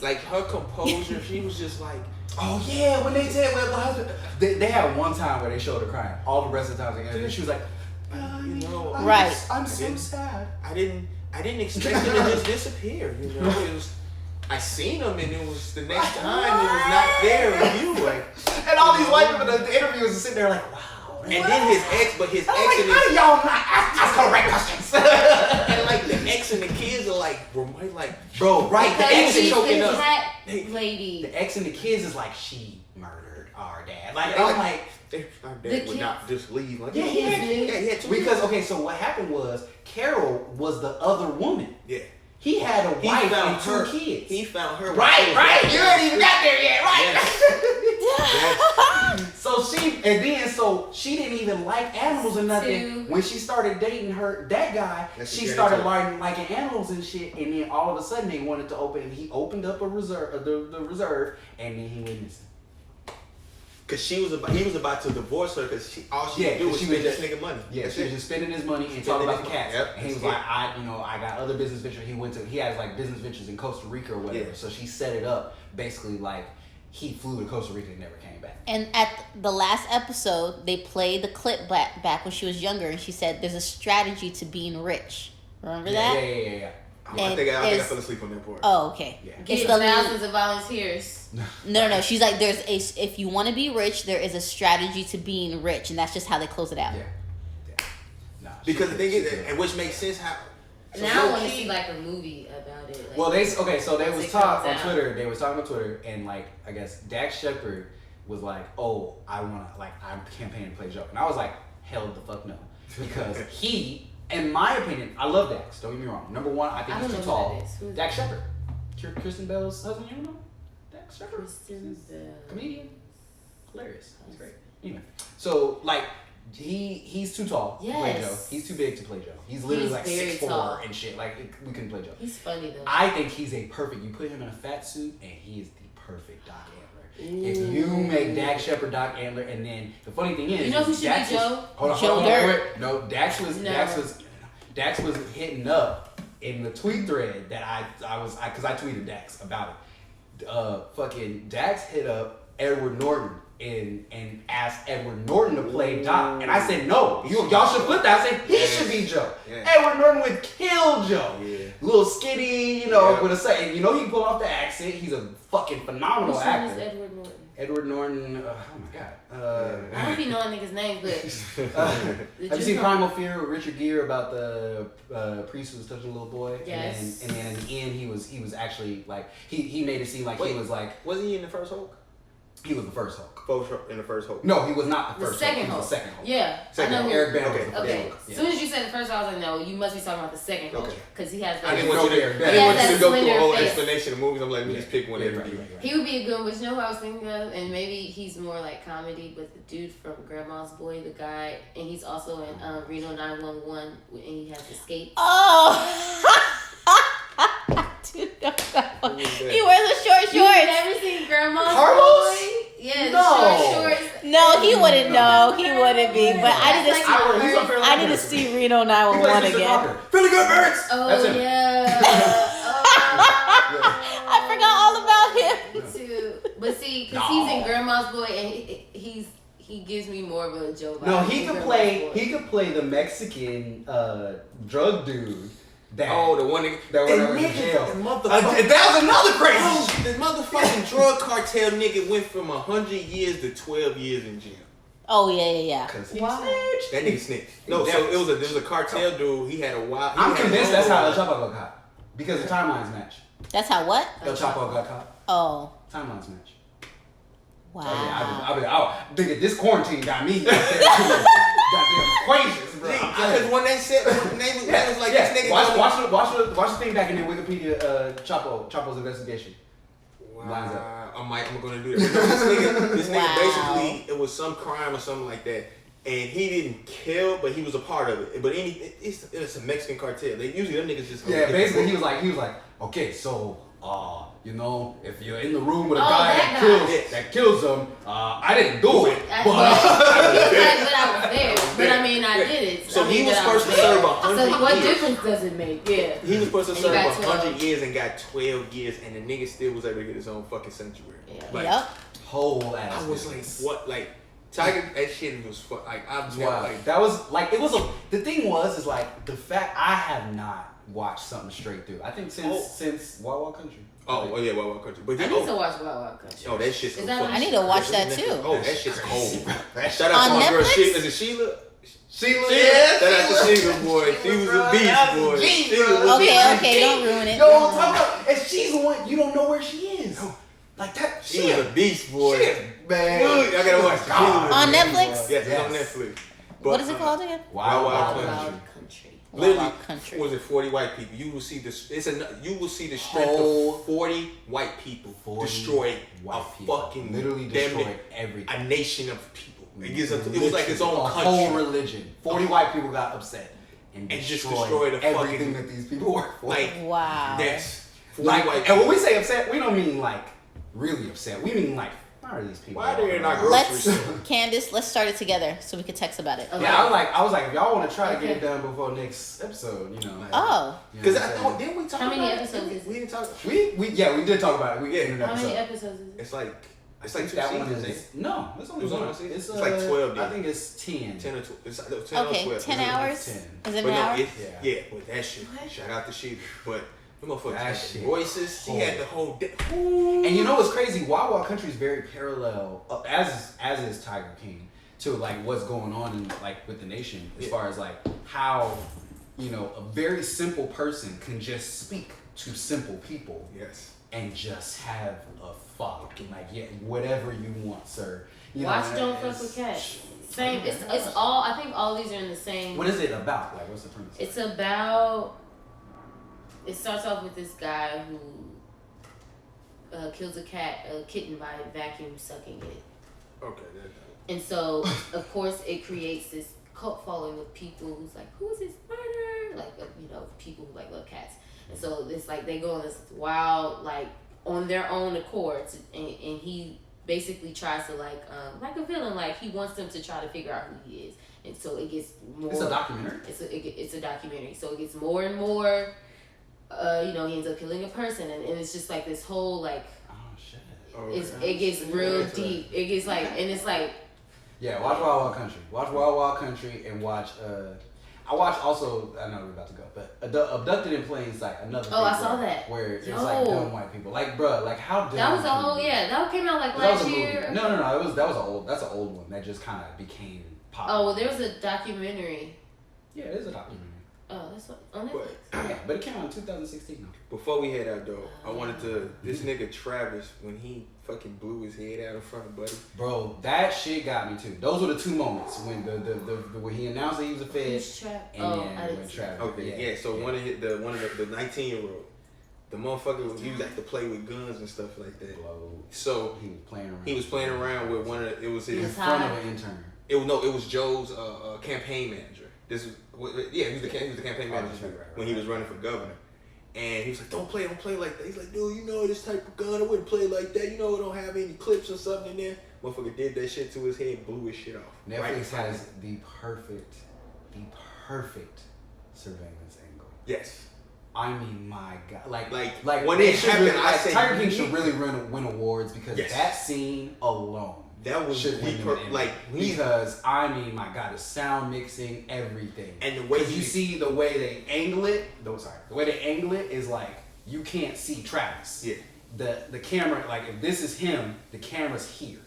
like her composure, she was just like. Oh yeah, when they said well, my husband, they had one time where they showed her crying. All the rest of the time, she was like, Right. I'm so sad. I didn't expect him to just disappear. You know, it was. I seen him, and it was the next time it was not there. And you like, and all these white people, the interviewers are sitting there like, wow. And then his ex, and his how do y'all not ask correct questions? and like the ex and the kids are like, bro, right? The ex is choking up. Lady. The ex and the kids is like, she murdered our dad. Like I'm like, our dad would not just leave. Like, Yeah. Because okay, so what happened was Carol was the other woman. Yeah. He had a wife and two kids. He found her. Right. You ain't even got there yet, right? Yes. So she didn't even like animals or nothing. When she started dating that guy, she started liking animals and shit. And then all of a sudden they wanted to open, and he opened up a reserve, the reserve, and then he went missing. Cause he was about to divorce her because all she would do was spend this nigga money. Yeah, she was just spending his money and talking about the cats. Yep, and he was like, I got other business ventures. He has like business ventures in Costa Rica or whatever. Yeah. So she set it up basically like he flew to Costa Rica and never came back. And at the last episode, they played the clip back when she was younger, and she said, "There's a strategy to being rich." Remember that? Yeah. I think I fell asleep on that part. Oh, okay. Yeah. Get thousands of volunteers. No. She's like, if you want to be rich, there is a strategy to being rich, and that's just how they close it out. Yeah. Nah, because the thing is, and which makes sense how. So now I want to see like a movie about it. Like, well, they was talking on Twitter. They was talking on Twitter, and like I guess Dax Shepard was like, "Oh, I'm campaigning to play Joe," and I was like, "Hell the fuck no," because he. In my opinion, I love Dax. Don't get me wrong. Number one, I think he's too tall. Dax Shepard. Kristen Bell's husband, you know? Dax Shepard. Kristen Bell. Comedian. Hilarious. He's great. Anyway. So, like, he's too tall to play Joe. He's too big to play Joe. He's literally like 6'4" and shit. Like, we couldn't play Joe. He's funny, though. I think he's you put him in a fat suit, and he is the perfect Doc Antler. If you make Dax Shepard Doc Antler, and then the funny thing is, you know who should Dax be Joe? Hold on. No, Dax was hitting up in the tweet thread that because I tweeted Dax about it. Fucking Dax hit up Edward Norton and asked Edward Norton to play Doc, and I said no. Y'all should flip that. I said he should be Joe. Yeah. Edward Norton would kill Joe. Yeah. Little skinny, with a second. He can pull off the accent. He's a fucking phenomenal actor. Who's Edward Norton? Edward Norton. Oh my god. I don't be knowing niggas' names, but have you seen Primal Fear with Richard Gere about the priest who was touching a little boy? Yes. And then in the end, he was actually like he made it seem like he was like. Was he in the first Hulk? He was the first Hulk. In the first Hulk. No, he was not the first Hulk. He was the second Hulk. Yeah. Second Hulk. Eric Bana was the first Okay. Hulk. As soon as you said the first, I was like, no, you must be talking about the second Hulk. Because he has I didn't want you to go through a whole explanation of movies. I'm like, just pick one every day. He would be a good one, but you know who I was thinking of? And maybe he's more like comedy, but the dude from Grandma's Boy, the guy, and he's also in Reno 911, and he has Escape. Oh! Dude, he wears the short shorts. You never seen Grandma's Carlos? Boy? Yeah, No. the short shorts. No, he wouldn't know. He wouldn't be. But I need to see. see Reno 911 again. Philly Good Birds. Oh, That's him. yeah. I forgot all about him. Me too. But see, because he's in Grandma's Boy, and he gives me more of a Joe vibe. No, he could play the Mexican drug dude. The one that was in jail. That was another crazy. The motherfucking drug cartel nigga went from 100 years to 12 years in jail. Oh yeah. Cause he snitched. That nigga snitched. No, so there was a cartel dude. He had a wild. I'm convinced that's how El Chapo got caught because the timelines match. That's how what? El Chapo got caught. Oh. Timelines match. Wow. Nigga, this quarantine got me. Goddamn equations, bro. Because when they said they was like this nigga. Watch the thing back in the Wikipedia. Chapo's investigation. Lines up. I'm gonna do that. This nigga basically, it was some crime or something like that, and he didn't kill, but he was a part of it. But it's a Mexican cartel. They usually them niggas just basically he was like, okay, so you know, if you're in the room with a guy that kills them, I didn't do it. But I was there. But I mean, I did it. So he was supposed to serve 100 years. So what difference does it make? Yeah. He was supposed to serve 100 years and got 12 years, and the nigga still was able to get his own fucking sanctuary. Yeah. Like, whole ass. I was like, what? Like, Tiger, that shit was like, I've never like. That was like, it was the thing was like the fact I have not watched something straight through. I think since Wild Wild Country. Oh yeah, Wild Wild Country. But I need to watch Wild Wild Country. Oh, that shit's cool. I need to watch that too. Oh, that shit's cold. Shout out to my girl Netflix? Is it Sheila? Sheila, yeah. Shout out to Sheila, boy. She was a beast, boy. Okay, don't ruin it. Yo, talk about, and she's the one you don't know where she is. Like that. She was a beast, boy. Man, I gotta watch it. On Netflix? Yes, it's on Netflix. What is it called again? Wild Wild Country. Literally, Country. Was it 40 white people? You will see this. You will see the strength of 40 white people destroy fucking literally destroy everything. A nation of people. It was like its own country. Whole religion. 40 white people got upset and just destroyed everything that these people work for. Like, wow. That's 40 white people. And when we say upset, we don't mean like really upset. We mean like, why are these people? Why are they in our grocery store? Candace, let's start it together so we can text about it. Okay. Yeah, I was like, if y'all want to try to get it done before next episode, you know. Because didn't we talk about it? How many episodes is it? We didn't talk. We did talk about it. We did in an episode. How many episodes is it? It's like 2 seasons. No, it's only one. It's like 12. I think it's 10. 10 or 12. It's 10 or 12. 10 hours? 10. Is it an hour? Yeah, with that shit. Shout out to Sheila. But the motherfuckers had the voices. She had the whole. And you know what's crazy? Wild Wild Country is very parallel, as is Tiger King, to like what's going on in, like with the nation as far as like how, you know, a very simple person can just speak to simple people. Yes. And just have a fuck and like whatever you want, sir. You Watch Don't Fuck with Cats. Same. It's all. I think all these are in the same. What is it about? Like, what's the premise? It's about. It starts off with this guy who kills a kitten by vacuum sucking it. Okay. And so, of course, it creates this cult following of people who's like, who's this murderer? Like, you know, people who like love cats. And so it's like they go on this wild, like, on their own accord, and he basically tries to like a villain, like he wants them to try to figure out who he is. And so it gets more. It's a documentary. It's a documentary. So it gets more and more. You know, he ends up killing a person, and it's just like this whole like. Oh shit! It gets real deep. It gets like, and it's like. Yeah, watch Wild Wild Country. Watch Wild Wild Country and watch. I watched also. I know we're about to go, but Abducted in Plain Sight. Another. Oh, I saw that. Where it's like dumb white people. Like, bruh, like how dumb. That was a whole that came out like last year. No. That's an old one that just kind of became popular. Oh well, there was a documentary. Yeah, it is a documentary. Oh, that's what on Netflix. But it came out in 2016. Before we head out though, I wanted to this nigga Travis when he fucking blew his head out in front of Buddy. Bro, that shit got me too. Those were the 2 moments when the when he announced that he was a Fed and then when Travis. Okay, yeah. So one of the 19-year-old, the motherfucker he was like to play with guns and stuff like that. So he was playing around. He was playing around with one of it was in front of an intern. It was Joe's campaign manager. This was he was the campaign manager when he was running for governor. And he was like, don't play like that. He's like, dude, you know this type of gun, I wouldn't play like that. You know it don't have any clips or something in there. Motherfucker did that shit to his head, blew his shit off. Netflix has the perfect surveillance angle. Yes. I mean, my God, like when it happened, really, I say Tiger King should really win awards because that scene alone. That was because I mean, my God, the sound mixing, everything, and the way you see the way they angle it. The way they angle it is like you can't see Travis. Yeah. The camera, like if this is him, the camera's here,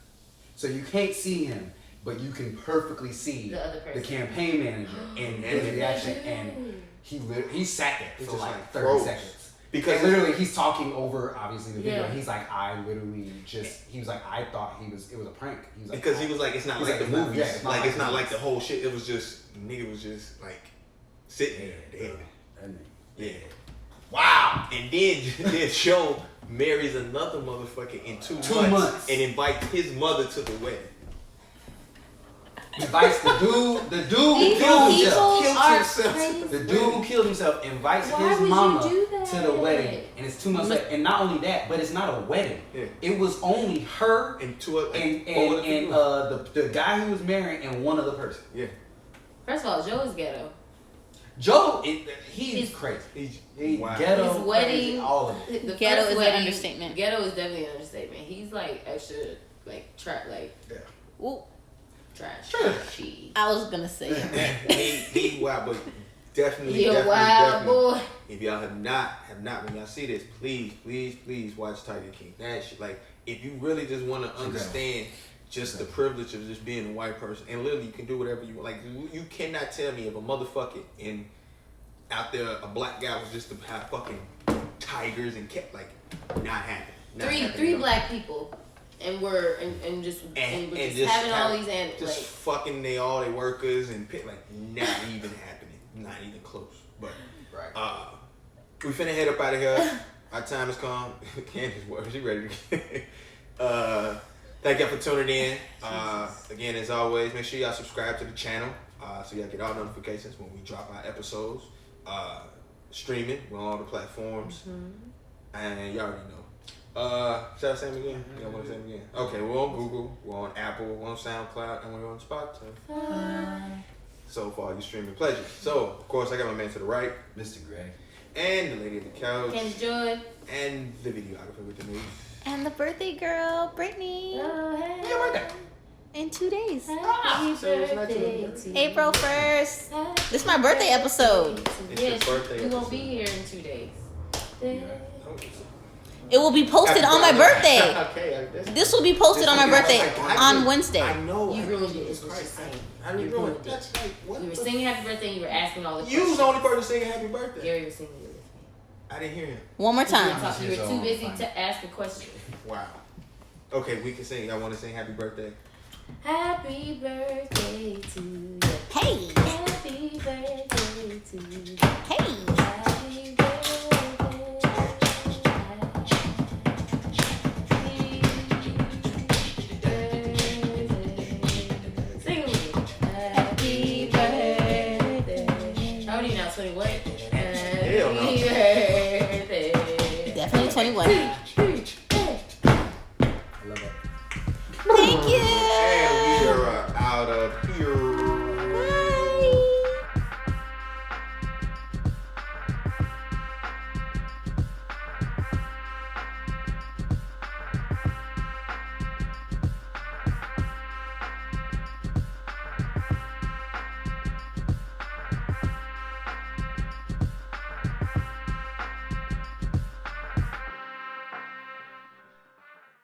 so you can't see him, but you can perfectly see the campaign manager and his reaction, and he sat there for like 30 seconds. Because literally he's talking over obviously the video. He's like, I thought it was a prank. He was like, because he was like, it's not like the movies. It's not like the whole shit. It was just nigga was just like sitting there. Yeah. Wow. And then Joe marries another motherfucker in 2 months and invites his mother to the wedding. Invites the dude who killed himself. The dude who killed himself invites his mama to the wedding, and it's 2 months later. And not only that, but it's not a wedding. Yeah. It was only her and the guy who was married and one other person. Yeah. First of all, Joe is ghetto. Joe, he's crazy. He's ghetto. His wedding, crazy, all of it. The ghetto is wedding, an understatement. Ghetto is definitely an understatement. He's like extra, like yeah. Ooh. Trash. I was gonna say he wild, but definitely boy. If y'all have not when y'all see this, please watch Tiger King. That shit, like if you really just want to understand just the privilege of just being a white person, and literally you can do whatever you want. Like you cannot tell me if a motherfucker out there a black guy was just to have fucking tigers and cat like not happening. Three black people. And we're just having all these animals, just fucking they workers and like not even happening, not even close. But we finna head up out of here. Our time has come. Candace, she ready to. Thank y'all for tuning in. Again, as always, make sure y'all subscribe to the channel so y'all get all notifications when we drop our episodes. Streaming, we're on all the platforms, and y'all already know. Should I say them again? Y'all want to say them again? Okay, we're on Google, we're on Apple, we're on SoundCloud, and we're on Spotify. So for all you streaming pleasures. So, of course, I got my man to the right, Mr. Gray. And the lady at the couch. Ken's Joy. And the videographer with the news. And the birthday girl, Brittany. Oh, hey. Your birthday. In 2 days. So it's not April 1st. This is my birthday episode. It's your birthday You won't be here in 2 days. It will be posted on my birthday. Okay, this will be posted on my birthday on Wednesday. I know. You ruined it, is what you're saying. You ruined it. That's like, what? We were singing happy birthday and you were asking all the questions. You was the only person singing happy birthday. Gary was singing it with me. I didn't hear him. One more time. You were too busy to ask a question. Wow. Okay, we can sing. I want to sing happy birthday. Happy birthday to you. Hey. Happy birthday to you. Hey. Happy birthday. Sing it with me. Happy birthday. How old are you now? 21? Hell no. Happy birthday. Definitely 21. I love it. Thank you. And we are out of here.